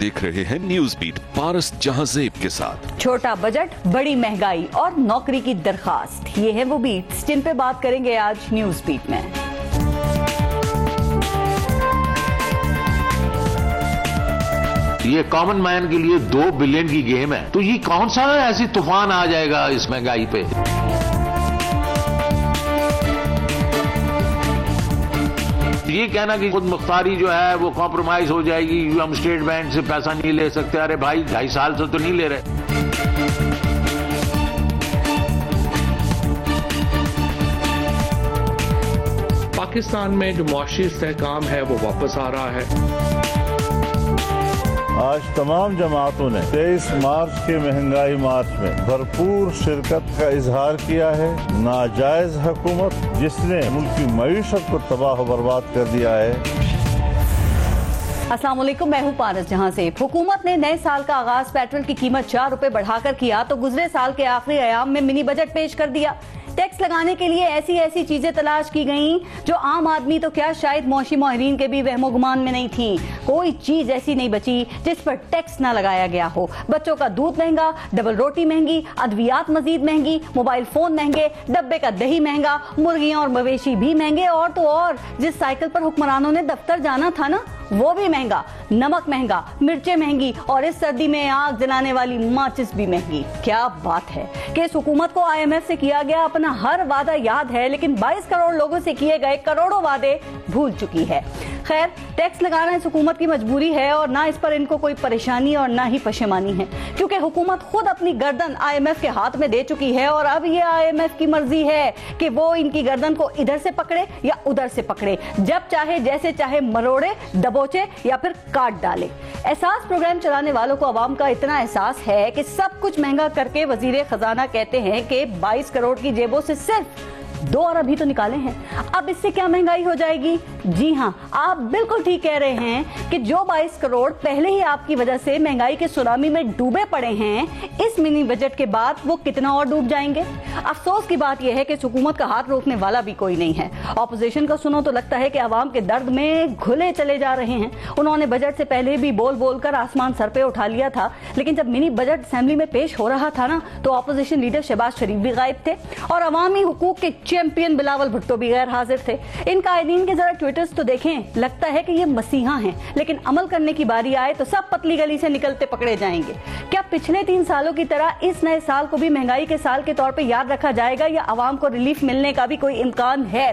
देख रहे हैं न्यूज बीट पारस जहांजेब के साथ। छोटा बजट, बड़ी महंगाई और नौकरी की दरखास्त, ये है वो बीट्स जिन पे बात करेंगे आज न्यूज बीट में। ये कॉमन मैन के लिए 2 बिलियन की गेम है, तो ये कौन सा ऐसी तूफान आ जाएगा इस महंगाई पे। ये कहना कि खुद मुख्तारी जो है वो कॉम्प्रोमाइज हो जाएगी, हम स्टेट बैंक से पैसा नहीं ले सकते, अरे भाई 2.5 साल से तो नहीं ले रहे। पाकिस्तान में जो मुआशी इस्तेहकाम है वो वापस आ रहा है। आज तमाम जमातों ने 23 मार्च के महंगाई मार्च में भरपूर शिरकत का इजहार किया है। नाजायज हुकूमत जिसने मुल्क की मईशत को तबाह व बर्बाद कर दिया है। अस्सलाम वालेकुम, मैं हूं पारस जहांजेब। हुकूमत ने नए साल का आगाज पेट्रोल की कीमत 4 रुपए बढ़ाकर किया तो गुजरे साल के आखिरी अयाम में मिनी बजट पेश कर दिया। टैक्स लगाने के लिए ऐसी ऐसी चीजें तलाश की गईं जो आम आदमी तो क्या शायद मौशी माहिरीन के भी वहमो गुमान में नहीं थी। कोई चीज ऐसी नहीं बची जिस पर टैक्स ना लगाया गया हो। बच्चों का दूध महंगा, डबल रोटी महंगी, अद्वियात मजीद महंगी, मोबाइल फोन महंगे, डब्बे का दही महंगा, मुर्गियां और मवेशी भी महंगे, और तो और जिस साइकिल पर हुक्मरानों ने दफ्तर जाना था ना वो भी महंगा। नमक महंगा, मिर्चें महंगी और इस सर्दी में आग जलाने वाली माचिस भी महंगी। क्या बात है कि इस हुकूमत को IMF से किया गया अपना हर वादा याद है, लेकिन 22 करोड़ लोगों से किए गए करोड़ों वादे भूल चुकी है। खैर, टैक्स लगाना इस हुकूमत की मजबूरी है और ना इस पर इनको कोई परेशानी और ना ही पशेमानी है, क्योंकि हुकूमत खुद अपनी गर्दन IMF के हाथ में दे चुकी है और अब ये IMF की मर्जी है कि वो इनकी गर्दन को इधर से पकड़े या उधर से पकड़े, जब चाहे जैसे चाहे मरोड़े, दबोचे या फिर काट डाले। एहसास प्रोग्राम चलाने वालों को अवाम का इतना एहसास है कि सब कुछ महंगा करके वजीर खजाना कहते हैं कि 22 करोड़ की जेबों से सिर्फ 2 अरब ही तो निकाले हैं। अब इससे क्या महंगाई हो जाएगी? जी हाँ, आप बिल्कुल ठीक कह रहे हैं कि जो 22 करोड़ पहले ही आपकी वजह से महंगाई के सुनामी में डूबे पड़े हैं, इस मिनी बजट के बाद वो कितना और डूब जाएंगे। अफसोस की बात यह है कि हुकूमत का हाथ रोकने वाला भी कोई नहीं है। ऑपोजिशन का सुनो तो लगता है कि आवाम के दर्द में घुले चले जा रहे हैं। उन्होंने बजट से पहले भी बोल बोल कर आसमान सर पे उठा लिया था, लेकिन जब मिनी बजट असेंबली में पेश हो रहा था ना तो ऑपोजिशन लीडर शहबाज शरीफ भी गायब थे और अवामी हुकूक के चैंपियन बिलावल भुट्टो भी गैर हाजिर थे। इन कायदीन के जरा ट्विटर्स तो देखें, लगता है कि ये मसीहा हैं, लेकिन अमल करने की बारी आए तो सब पतली गली से निकलते पकड़े जाएंगे। क्या पिछले 3 सालों की तरह इस नए साल को भी महंगाई के साल के तौर पे याद रखा जाएगा या आवाम को रिलीफ मिलने का भी कोई इम्कान है?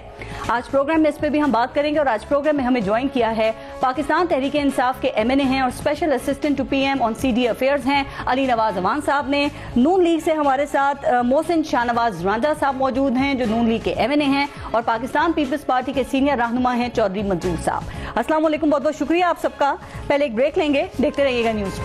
आज प्रोग्राम में इस पे भी हम बात करेंगे और आज प्रोग्राम में हमें ज्वाइन किया है पाकिस्तान तहरीक इंसाफ के MNA हैं और special assistant to PM on CD affairs हैं अली नवाज अवान साहब ने। नून लीग से हमारे साथ मोहसिन शाहनवाज रांझा साहब मौजूद हैं जो नून लीग के MNA हैं, और पाकिस्तान पीपल्स पार्टी के सीनियर रहनुमा हैं चौधरी मंजूर साहब। अस्सलाम वालेकुम, बहुत बहुत शुक्रिया आप सबका। पहले एक ब्रेक लेंगे, देखते रहिएगा न्यूज़।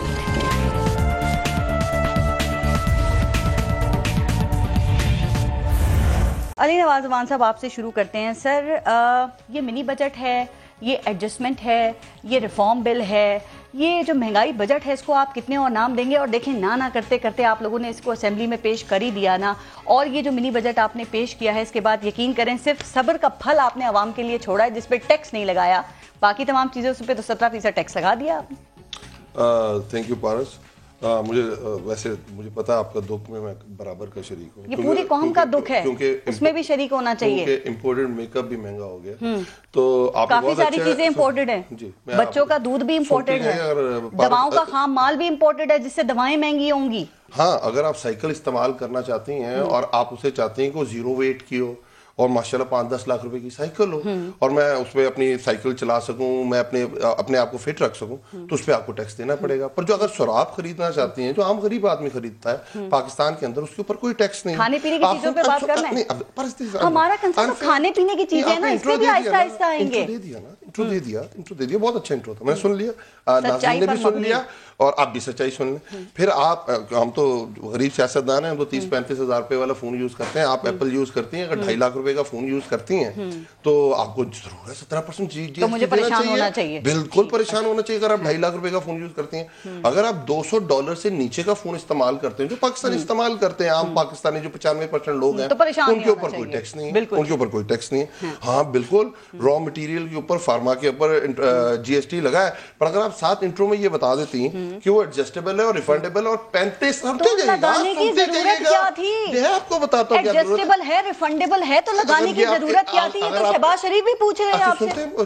अली नवाज अवान साहब, आपसे शुरू करते हैं। सर, ये मिनी बजट है, ये एडजस्टमेंट है, ये रिफॉर्म बिल है, ये जो महंगाई बजट है इसको आप कितने और नाम देंगे? और देखें, ना करते करते आप लोगों ने इसको असेंबली में पेश कर ही दिया ना, और ये जो मिनी बजट आपने पेश किया है इसके बाद यकीन करें सिर्फ सब्र का फल आपने आवाम के लिए छोड़ा है, जिस पे टैक्स नहीं लगाया। बाकी तमाम चीज़ों पे तो 17% टैक्स लगा दिया आपने। थैंक यू पारस। वैसे मुझे पता है आपका दुख में मैं बराबर का शरीक हूँ। ये पूरी कौम का दुख है, उसमें भी शरीक होना चाहिए। इम्पोर्टेड मेकअप भी महंगा हो गया, तो आप काफी सारी चीजें इम्पोर्टेड है। बच्चों का दूध भी इम्पोर्टेड है, दवाओं का खाम माल भी इम्पोर्टेड है, जिससे दवाएं महंगी होंगी। हाँ, अगर आप साइकिल इस्तेमाल करना चाहती हैं और आप उसे चाहती हैं कि वो 0 वेट की हो और माशाल्लाह 5-10 लाख रुपए की साइकिल हो और मैं उसमें अपनी साइकिल चला सकूं, मैं अपने आप को फिट रख सकूं, तो उस पर आपको टैक्स देना पड़ेगा। पर जो अगर शराब खरीदना चाहती हैं, जो आम गरीब आदमी खरीदता है पाकिस्तान के अंदर, उसके ऊपर कोई टैक्स नहीं। खाने पीने की चीजों पे बात करना है, हमारा कंसर्न तो खाने पीने की चीजें है ना, इसमें भी आहिस्ता आहिस्ता आएंगे। इंट्रो दे दिया, बहुत अच्छा इंट्रो था, मैंने सुन लिया, नाज़रीन ने भी सुन लिया और आप भी सच्चाई सुन लें। फिर आप, हम तो गरीब सियासतदान हैं, हम तो 30-35 हज़ार रुपए वाला फोन यूज करते हैं, आप एप्पल यूज करती हैं, अगर 2.5 लाख रुपए का फोन यूज करती हैं तो आपको जरूर है 17% GST तो मुझे परेशान होना चाहिए। बिल्कुल परेशान होना चाहिए अगर आप 2.5 लाख रुपए का फोन यूज करती हैं। अगर आप $200 से नीचे का फोन इस्तेमाल करते हैं, जो पाकिस्तान इस्तेमाल करते हैं, आम पाकिस्तानी जो 95% लोग हैं, उनके ऊपर कोई टैक्स नहीं है, उनके ऊपर कोई टैक्स नहीं है। हाँ बिल्कुल, रॉ मटेरियल के ऊपर, फार्मा فارما کے اوپر GST لگا ہے, پر اگر آپ ساتھ انٹرو میں یہ بتا دیتی ہیں کہ وہ ایڈجسٹیبل ہے اور ریفنڈیبل اور 35 لگانے کی ضرورت کیا تھی؟ یہ آپ کو بتاتا ہوں ایڈجسٹیبل ہے, ریفنڈیبل ہے, تو لگانے کی ضرورت کیا تھی؟ یہ تو شہباز شریف بھی پوچھ رہے ہیں آپ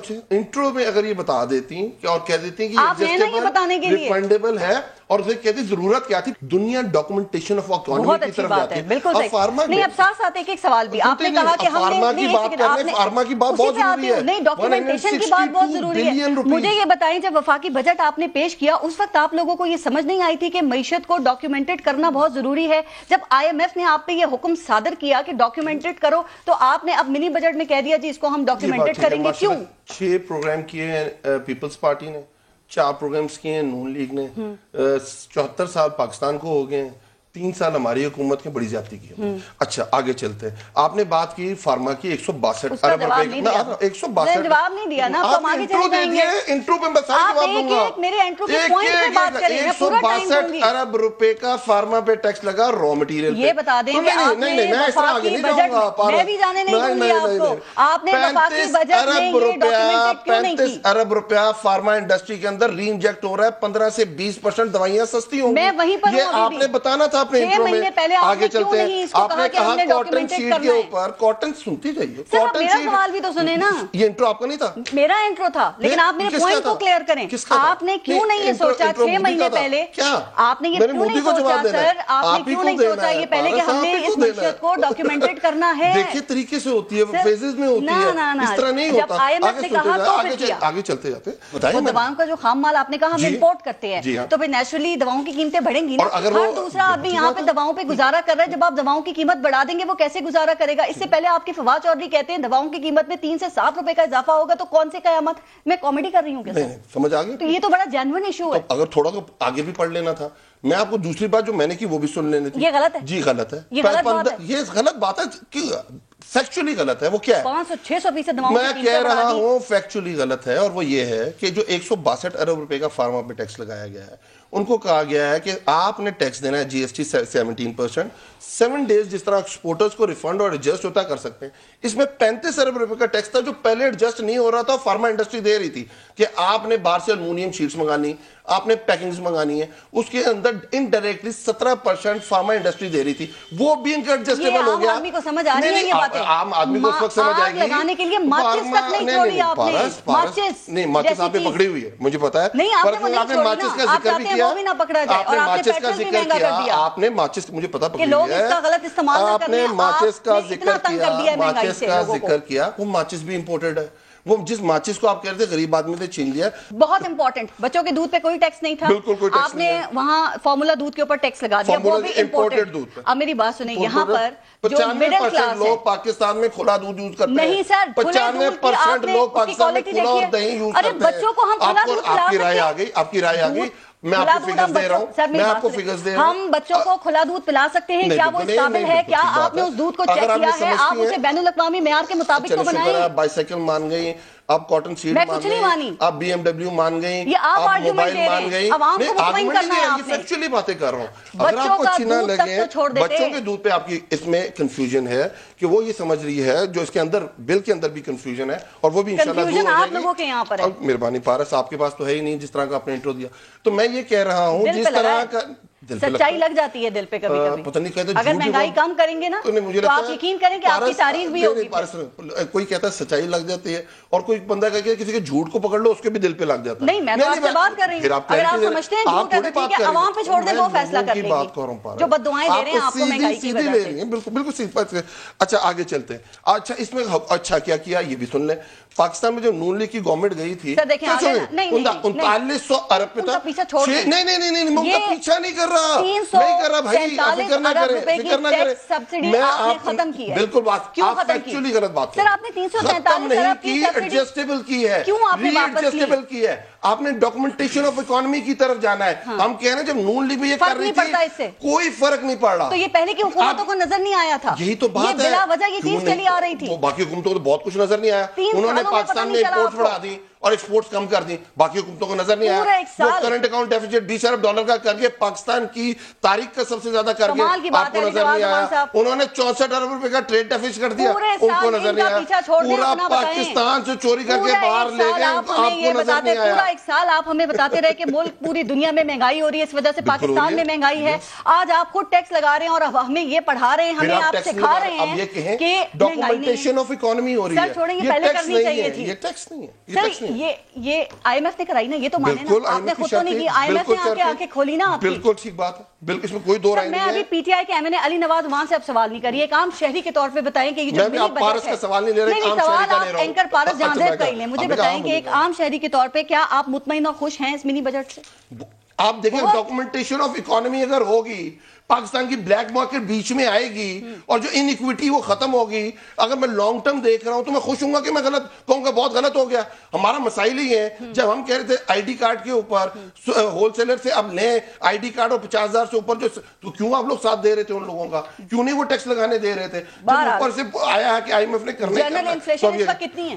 سے. انٹرو میں اگر یہ بتا دیتی اور کہہ دیتی کہ آپ ہیں نا یہ بتانے کے لیے ریفنڈیبل ہے اور اسے کہتی ضرورت کیا تھی, دنیا ڈاکومنٹیشن آف اکانومی کی طرف جاتی ہے. بالکل صحیح. نہیں اب ساتھ ساتھ ایک سوال بھی آپ نے کہا کہ ہم نے فارما کی بات بہت ضروری ہے. نہیں, ڈاکومنٹیشن کی بات بہت ضروری ہے. مجھے یہ بتائیں, جب وفاقی بجٹ آپ نے پیش کیا اس وقت آپ لوگوں کو یہ سمجھ نہیں آئی تھی کہ معیشت کو ڈاکیومنٹڈ کرنا بہت ضروری ہے؟ جب IMF نے آپ پہ یہ حکم صادر کیا کہ ڈاکیومنٹڈ کرو, تو آپ نے اب منی بجٹ میں کہہ دیا جی اس کو ہم ڈاکیومنٹڈ کریں گے. کیوں؟ 6 پروگرام کیے ہیں پیپلز پارٹی نے, 4 پروگرامز کیے ہیں نون لیگ نے, 74 سال پاکستان کو ہو گئے ہیں, 3 سال ہماری حکومت نے بڑی زیادتی کی. اچھا آگے چلتے ہیں. آپ نے بات کی فارما کی 162 ارب روپے. 162 جواب نہیں دیا نا, آپ انٹرو دے دیے, انٹرو پہ میں سارے جواب دوں گا. میرے انٹرو کے پوائنٹ پہ بات کریں, میں پورا ٹائم دوں گی. 162 ارب روپے کا فارما پہ ٹیکس لگا را مٹیریل پہ. یہ بتا دیں کہ آپ نے وفاقی بجٹ, میں بھی جانے نہیں دوں گی آپ کو, آپ نے وفاقی بجٹ میں یہ ڈاکیومنٹڈ کیوں نہیں کی؟ 35 ارب روپیہ فارما انڈسٹری کے اندر ری انجیکٹ ہو رہا ہے, 15 سے 20% دوائیاں سستی ہوں گی. میں وہیں پر یہ آپ نے بتانا تھا اپنے انٹرو میں. آگے چلتے ہیں. آپ نے کہا کاٹن شیٹ کے اوپر, کاٹن سنتی جائیے, کاٹن شیٹ. میرا سوال بھی تو سنیں نا. یہ انٹرو آپ کا نہیں تھا, میرا انٹرو تھا, لیکن آپ میرے پوائنٹ کو کلیئر کریں. آپ نے کیوں نہیں یہ سوچا 6 مہینے پہلے, آپ نے یہ کیوں نہیں سوچا سر, آپ نے کیوں نہیں سوچا یہ پہلے کہ ہم نے اس معیشت کو ڈاکیومنٹڈ کرنا ہے؟ دیکھیے طریقے سے ہوتی ہے, فیزز میں ہوتی ہے, اس طرح نہیں ہوتا. جب IMF نے کہا تو پھر کیا؟ آگے چلتے جاتے ہیں. دواؤں کا جو خام مال آپ نے کہا ہم امپورٹ کرتے ہیں, تو پھر نیچرلی دواؤں کی قیمتیں بڑھیں گی نا. ہر دوسرا آدمی یہاں پہ دواؤں پہ گزارا کر رہا ہے, جب آپ دواؤں کی قیمت بڑھا دیں گے وہ کیسے گزارا کرے گا؟ اس سے پہلے آپ کے فواد چودھری کہتے ہیں دواؤں کی قیمت میں 3 سے 7 روپے کا اضافہ ہوگا, تو کون سے قیامت؟ میں کامیڈی کر رہی ہوں کیا؟ سمجھ آ گئی. تو یہ تو بڑا جینوئن ایشو ہے. اگر تھوڑا آگے بھی پڑھ لینا تھا. میں آپ کو دوسری بات جو میں نے کی وہ بھی سن لینے تھی. یہ غلط ہے. جی غلط ہے, یہ غلط بات ہے, فیکچولی غلط ہے. وہ کیا ہے؟ 500-600% دواؤں میں کہہ رہا ہوں فیکچولی غلط ہے, اور وہ یہ ہے کہ جو 162 ارب روپے کا فارما پہ ٹیکس لگایا گیا ہے, ان کو کہا گیا ہے کہ آپ نے ٹیکس دینا ہے GST 17%, 7 days جس طرح ایکسپورٹرز کو ریفنڈ اور ایڈجسٹ ہوتا کر سکتے ہیں. اس میں 35 ارب روپے کا ٹیکس تھا جو پہلے ایڈجسٹ نہیں ہو رہا تھا. فارما انڈسٹری دے رہی تھی کہ آپ نے باہر سے المونیم شیٹس منگانی, آپ نے پیکنگز منگانی ہے, اس کے اندر انڈائریکٹلی 17% فارما انڈسٹری دے رہی تھی, وہ بھی ان کا ایڈجسٹیبل ہو گیا. عام آدمی کو سمجھ آ رہی ہے یہ باتیں, عام آدمی کو اس وقت سمجھ آئے گی. لگانے کے لیے ماچس تک نہیں چھوڑی آپ نے. ماچس نہیں, ماچس آپ نے پکڑی ہوئی ہے مجھے پتا ہے, نہیں آپ نے ماچس کا ذکر بھی کیا, وہ بھی نہ پکڑا جائے, اور آپ نے پیٹرول بھی مہنگا کر دیا. آپ نے ماچس مجھے پتا پکڑی ہے کہ لوگ اس کا غلط استعمال نہ کریں. آپ نے ماچس کا ذکر کیا, وہ ماچس بھی امپورٹڈ ہے. وہ جس ماچس کو آپ کہہ رہے تھے غریب آدمی نے چھین لیا. بہت امپورٹنٹ, بچوں کے دودھ پہ کوئی ٹیکس نہیں تھا, بالکل کوئی ٹیکس نہیں. آپ نے وہاں فارمولا دودھ کے اوپر ٹیکس لگا دیا, وہ بھی امپورٹڈ دودھ. اب میری بات سنیں, یہاں پر جو مڈل کلاس لوگ پاکستان میں کھلا دودھ یوز کرتے ہیں. نہیں سر, 95% لوگ پاکستان میں کھلا اور دہی یوز کرتے ہیں. بچوں کو ہم کھلا دودھ کھلا آپ کی رائے آ گئی, آپ کی رائے آ گئی. میں آپ کو فگرز دے رہا ہوں, میں آپ کو فگرز دے رہا ہوں. ہم بچوں کو کھلا دودھ پلا سکتے ہیں, کیا وہ اس قابل ہے؟ کیا آپ نے اس دودھ کو چیک کیا ہے؟ آپ اسے بین الاقوامی معیار کے مطابق تو بنائیں. بائیسیکل مان گئی, آپ کاٹن سیڈ مان گئی, آپ BMW مان گئی, یہ آپ موبائل مان گئی. عوام کو مطمئن کرنا ہے آپ نے. فیکچولی باتیں کر رہا ہوں. اگر آپ کو اچھی نہ لگے, بچوں کے دودھ پہ آپ کی اس میں کنفیوژن ہے کہ وہ یہ سمجھ رہی ہے, جو اس کے اندر بل کے اندر بھی کنفیوژن ہے, اور وہ بھی انشاءاللہ دور ہو آپ لوگوں کے یہاں پر ہے. مہربانی پارس, آپ کے پاس تو ہے ہی نہیں جس طرح کا آپ نے انٹرو دیا. تو میں یہ کہہ رہا ہوں جس طرح کا سچائی لگ جاتی ہے دل پہ کبھی کبھی. پتہ نہیں کہتے اگر مہنگائی کم کریں گے نا تو آپ یقین کریں کہ آپ کی تعریف بھی ہوگی. کوئی کہتا ہے سچائی لگ جاتی ہے, اور کوئی بندہ کہتا ہے کسی کے جھوٹ کو پکڑ لو اس کے بھی دل پہ لگ جاتا ہے. نہیں, میں تو آپ سے بات کر رہی ہوں. اگر آپ سمجھتے ہیں جھوٹ ہے تو ٹھیک ہے, عوام پہ چھوڑ دیں, وہ فیصلہ کر لیں گی. جو بددعائیں دے رہے ہیں آپ کو مہنگائی کی وجہ سے. بالکل بالکل صحیح بات ہے. اچھا آگے چلتے ہیں. اچھا اس میں اچھا کیا کیا یہ بھی سن لیں. پاکستان میں جو نون لیگ کی گورنمنٹ گئی تھی 3900 ارب پہ تھا. نہیں میں ان کا پیچھا نہیں کر رہا, نہیں کر رہا بھائی, فکر نہ کرے. سبسڈی آپ نے ختم کی ہے. بالکل بات, کیوں آپ ایکچولی غلط بات سر, آپ نے 347 ارب کی ایڈجسٹیبل کی ہے, کیوں آپ نے واپس کی ہے. آپ نے ڈاکومنٹیشن آف اکانومی کی طرف جانا ہے. ہم کہہ رہے ہیں جب نون لیگ بھی یہ کر رہی تھی کوئی فرق نہیں پڑ رہا, تو یہ پہلے کی حکومتوں کو نظر نہیں آیا تھا. یہی تو بات ہے, بلا وجہ یہ چیز چلی آ رہی تھی. باقی حکومتوں کو بہت کچھ نظر نہیں آیا. انہوں نے پاکستان میں امپورٹ بڑھا دی, اور ایکسپورٹس کم کر دی, باقی حکومتوں کو نظر نہیں آیا. وہ کرنٹ اکاؤنٹ ڈیفیسٹ 20 ارب ڈالر کا کر کے پاکستان کی تاریخ کا سب سے زیادہ کر کے آپ کو نظر نہیں آیا. انہوں نے 64 ارب روپے کا ٹریڈ ڈیفیسٹ کر دیا, ان کو نظر نہیں آیا. پورا پاکستان سے چوری کر کے باہر لے گئے, آپ کو نظر نہیں آیا. پورا ایک سال آپ ہمیں بتاتے رہے کہ ملک پوری دنیا میں مہنگائی ہو رہی ہے, اس وجہ سے پاکستان میں مہنگائی ہے. آج آپ خود ٹیکس لگا رہے ہیں اور ہمیں یہ پڑھا رہے ہیں, ہمیں آپ سکھا رہے ہیں کہ ڈاکومنٹیشن آف اکانومی ہو رہی ہے. سر چھوڑیں, یہ پہلے کرنی چاہیے تھی. یہ ٹیکس نہیں ہے سر, یہ آئی ایم ایف نے کرائی نا, یہ تو مانے نا, آپ نے خود تو نہیں کی, آئی ایم ایف نے آنکھیں کھولی نا آپ کی. بالکل ٹھیک بات ہے, بالکل اس میں کوئی دو رائے نہیں ہے. میں ابھی پی ٹی آئی کے ایم این اے علی نواز وہاں سے اب سوال نہیں کریے, ایک عام شہری کے طور پہ بتائیں کہ یہ جو میں پارس کا سوال نہیں لے رہا, عام شہری کا لے رہا ہوں. اینکر پارس جہاں کر لیں, مجھے بتائیں کہ ایک عام شہری کے طور پہ کیا آپ مطمئن اور خوش ہیں اس منی بجٹ سے؟ آپ دیکھیں ڈاکومنٹیشن آف اکانومی اگر ہوگی, پاکستان کی بلیک مارکیٹ بیچ میں آئے گی اور جو ان ایکویٹی وہ ختم ہوگی, اگر میں لانگ ٹرم دیکھ رہا ہوں تو میں خوش ہوں گا کہ میں غلط کہوں گا بہت غلط ہو گیا. ہمارا مسائل ہی ہے, جب ہم کہہ رہے تھے آئی ڈی کارڈ کے اوپر ہول سیلر سے اب لیں آئی ڈی کارڈ اور 50,000 سے اوپر, جو تو کیوں آپ لوگ ساتھ دے رہے تھے ان لوگوں کا, کیوں نہیں وہ ٹیکس لگانے دے رہے تھے؟ اوپر سے آیا ہے کہ آئی ایم ایف نے کرنا ہے. جنرل انفلیشن اس وقت کتنی ہے؟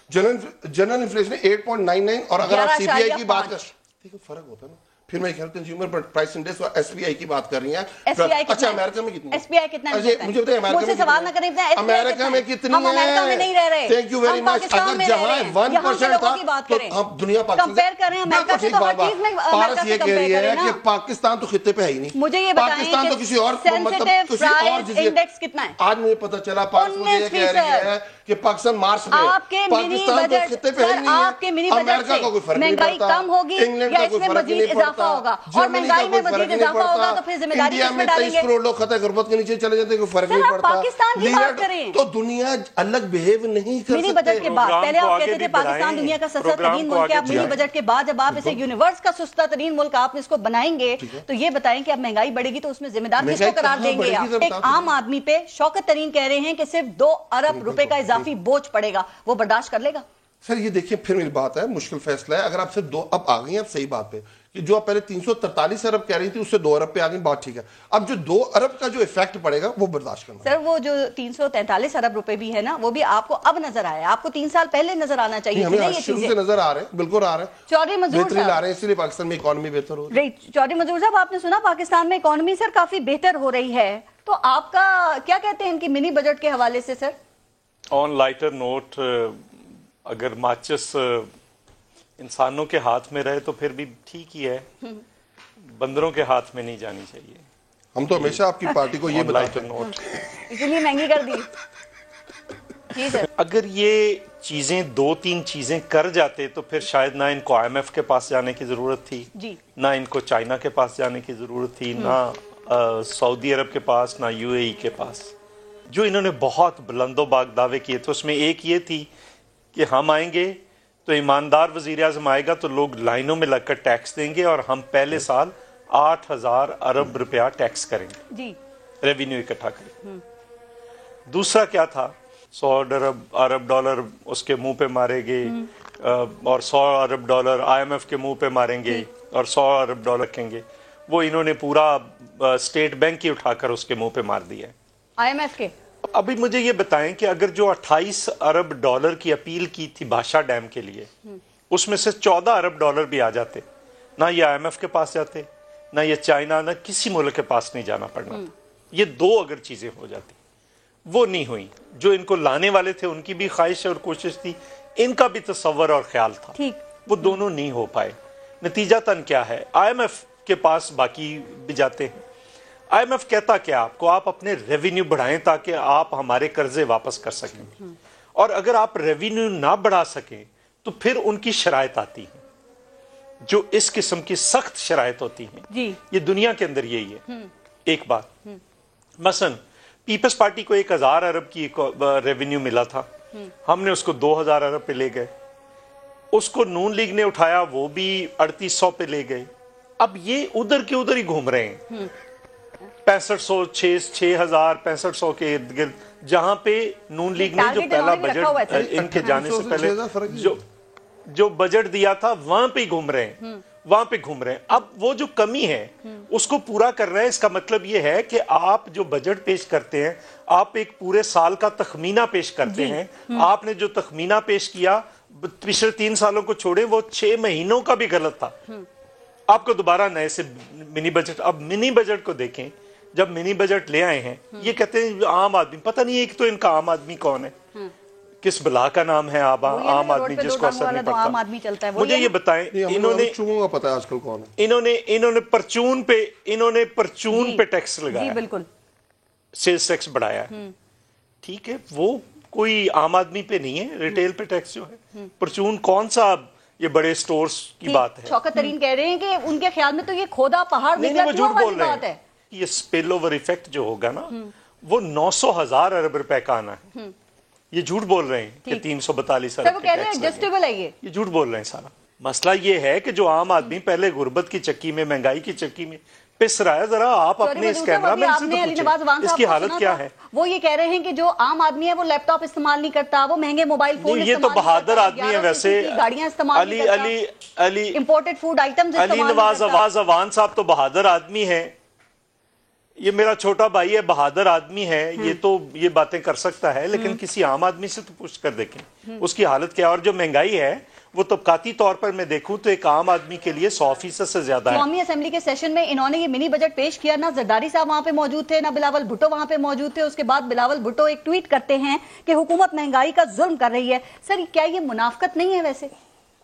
جنرل انفلیشن 8.99, اور اگر آپ سی پی آئی کی بات کریں, دیکھو فرق ہوتا ہے نا. پھر میں کنزیومر پرائس انڈیکس اور ایس پی آئی کی بات کر رہی ہیں. اچھا امریکہ میں کتنی ہے؟ ایس پی آئی کتنا ہے؟ مجھے بتائیں امریکہ میں کتنی ہے؟ امریکہ میں نہیں رہ رہے. Thank you very much. اگر جہاں 1% تھا تو ہم دنیا پاکستان کمپیئر کر رہے ہیں امریکہ سے, تو ہر چیز میں پارس یہ کہہ رہی ہے کہ پاکستان تو خطے پہ ہے ہی نہیں. مجھے یہ بتائیں پاکستان تو کسی اور سینسٹیو پرائس انڈیکس کتنا ہے؟ آج مجھے پتہ چلا پارس مجھے یہ کہہ رہی ہے کہ پاکستان مارس میں, پاکستان تو خطے پہ ہے ہی نہیں ہے. امریکہ کا کوئی فرق نہیں پڑتا, مہنگائی کم ہوگی یا اس میں مزید اضافہ ہوگا, اور مہنگائی میں مزید اضافہ ہوگا تو پھر ذمہ داری کس میں ڈالیں گے؟ 23 کروڑ لوگ خطہ غربت کے نیچے چلے جاتے ہیں, کوئی فرق نہیں پڑتا. پاکستان کی بات کریں تو دنیا الگ بہیو نہیں کر منی بجٹ کے بعد. پہلے آپ کہتے تھے پاکستان دنیا کا سستا ترین ملک ہے, اب منی بجٹ کے بعد جب آپ اسے یونیورس کا سستا ترین ملک آپ اس کو بنائیں گے تو یہ بتائیں کہ اب مہنگائی بڑھے گی تو اس میں ذمہ دار کس کو قرار دیں گے آپ؟ ایک عام آدمی پہ شوکت ترین کہہ رہے ہیں کہ صرف 2 ارب روپے کا اضافی بوجھ پڑے گا, وہ برداشت کر لے گا؟ سر یہ دیکھیں پھر میری بات ہے, مشکل فیصلہ ہے. اگر آپ صرف 2 اب آ گئی ہیں, آپ صحیح بات پہ کہ جو آپ پہلے 343 ارب کہہ رہی تھی اس سے 2 ارب پہ آ گئی, بات ٹھیک ہے. اب جو 2 ارب کا جو ایفیکٹ پڑے گا وہ برداشت کرنا. سر وہ جو 343 ارب روپے بھی ہے نا, وہ بھی آپ کو اب نظر آیا, آپ کو 3 سال پہلے نظر آنا چاہیے. ہمیں شروع سے نظر آ رہے ہیں, بالکل آ رہے ہیں, چودھری منظور صاحب آ رہے ہیں, اس لیے پاکستان میں اکانومی بہتر ہو رہی ہے. چودھری منظور صاحب, آپ نے سنا پاکستان میں اکانومی سر کافی بہتر ہو رہی ہے, تو آپ کا کیا کہتے ہیں ان کی منی بجٹ کے حوالے سے سر؟ آن لائٹر نوٹ, اگر ماچس انسانوں کے ہاتھ میں رہے تو پھر بھی ٹھیک ہی ہے, بندروں کے ہاتھ میں نہیں جانی چاہیے. ہم تو ہمیشہ آپ کی پارٹی کو یہ بتاتے ہیں اسی لیے مہنگی کر دی. اگر یہ چیزیں 2-3 چیزیں کر جاتے تو پھر شاید نہ ان کو آئی ایم ایف کے پاس جانے کی ضرورت تھی, نہ ان کو چائنا کے پاس جانے کی ضرورت تھی, نہ سعودی عرب کے پاس, نہ یو اے ای کے پاس. جو انہوں نے بہت بلند و باغ دعوے کیے تھے اس میں ایک یہ تھی کہ ہم آئیں گے تو ایماندار وزیر اعظم آئے گا تو لوگ لائنوں میں لگ کر ٹیکس دیں گے اور ہم پہلے سال 8,000 ارب روپیہ ٹیکس کریں گے, ریونیو اکٹھا کریں گے. دوسرا کیا تھا, 100 ارب ڈالر اس کے منہ پہ مارے گے اور 100 ارب ڈالر آئی ایم ایف کے منہ پہ ماریں گے اور 100 ارب ڈالر رکھیں گے. وہ انہوں نے پورا اسٹیٹ بینک ہی اٹھا کر اس کے منہ پہ مار دیا ہے, آئی ایم ایف کے. ابھی مجھے یہ بتائیں کہ اگر جو 28 ارب ڈالر کی اپیل کی تھی بادشاہ ڈیم کے لیے, اس میں سے 14 ارب ڈالر بھی آ جاتے, نہ یہ آئی ایم ایف کے پاس جاتے, نہ یہ چائنا, نہ کسی ملک کے پاس نہیں جانا پڑنا تھا. یہ 2 اگر چیزیں ہو جاتی, وہ نہیں ہوئی. جو ان کو لانے والے تھے ان کی بھی خواہش اور کوشش تھی, ان کا بھی تصور اور خیال تھا, وہ دونوں نہیں ہو پائے. نتیجتاً کیا ہے, آئی ایم ایف کے پاس باقی بھی جاتے ہیں. آئی ایم ایف کہتا کیا آپ کو, آپ اپنے ریونیو بڑھائیں تاکہ آپ ہمارے قرضے واپس کر سکیں, اور اگر آپ ریونیو نہ بڑھا سکیں تو پھر ان کی شرائط آتی ہیں جو اس قسم کی سخت شرائط ہوتی ہیں. یہ دنیا کے اندر یہی ہے. ایک بات, مثلا پیپلز پارٹی کو 1,000 ارب کی ریونیو ملا تھا, ہم نے اس کو 2,000 ارب پہ لے گئے. اس کو نون لیگ نے اٹھایا, وہ بھی 3,800 پہ لے گئے. اب یہ ادھر کے ادھر ہی گھوم رہے ہیں, 6500 6,000 6500 کے ارد گرد, جہاں پہ نون لیگ نے جو پہلا بجٹ ان کے جانے سے پہلے جو بجٹ دیا تھا وہاں پہ ہی گھوم رہے ہیں, وہاں پہ گھوم رہے ہیں. اب وہ جو کمی ہے اس کو پورا کر رہے ہیں. اس کا مطلب یہ ہے کہ آپ جو بجٹ پیش کرتے ہیں, آپ ایک پورے سال کا تخمینہ پیش کرتے ہیں. آپ نے جو تخمینہ پیش کیا पिछले 3 सालों को छोड़े, वो 6 महीनों का भी गलत था। आपको दोबारा नए से मिनी बजट, अब मिनी बजट को देखें, जब मिनी बजट ले आए हैं, ये कहते हैं आम आदमी, पता नहीं है कि तो इनका आम आदमी कौन है, किस बला का नाम है आम आदमी जिसको असर नहीं पड़ता। आम आदमी चलता है। मुझे ये बताएं, इन्होंने पता है आजकल कौन है, इन्होंने परचून पे टैक्स लगाया, बिल्कुल सेल्स टैक्स बढ़ाया, ठीक है, वो कोई आम आदमी पे नहीं है, रिटेल पे टैक्स जो है। परचून कौन सा ये बड़े स्टोर्स की बात है। शौकत तरीन कह रहे हैं कि उनके ख्याल में तो ये खोदा पहाड़ नहीं, वो झूठ बोल रहे हैं। ये स्पिल ओवर इफेक्ट जो होगा ना, वो 900,000 अरब रुपए का आना है। ये झूठ बोल रहे हैं कि 342 अरब के टैक्स एडजस्टेबल है। ये झूठ बोल रहे हैं सारा। मसला ये है कि जो आम आदमी पहले गुर्बत की चक्की में, महंगाई की चक्की में पिस रहा है, जरा आप अपने इस कैमरामैन से तो पूछें इसकी हालत क्या है। वो ये कह रहे हैं कि जो आम आदमी है वो लैपटॉप इस्तेमाल नहीं करता, वो महंगे मोबाइल फोन, ये तो बहादुर आदमी है वैसे, गाड़ियां इस्तेमाल नहीं करता, Ali imported food items Ali Nawaz Awan साहब तो बहादुर आदमी है। ये मेरा छोटा भाई है, बहादुर आदमी है, ये तो ये बातें कर सकता है, लेकिन किसी आम आदमी से तो पूछ कर देखें उसकी हालत क्या है। और जो महंगाई है वो तबकाती तौर पर मैं देखूं तो एक आम आदमी के लिए 100% से ज्यादा है। कौमी असेंबली के सेशन में इन्होंने ये मिनी बजट पेश किया, ना जरदारी साहब वहां पे मौजूद थे, ना बिलावल भुट्टो वहां पे मौजूद थे। उसके बाद बिलावल भुट्टो एक ट्वीट करते हैं कि हुकूमत महंगाई का जुल्म कर रही है। सर, क्या ये मुनाफकत नहीं है? वैसे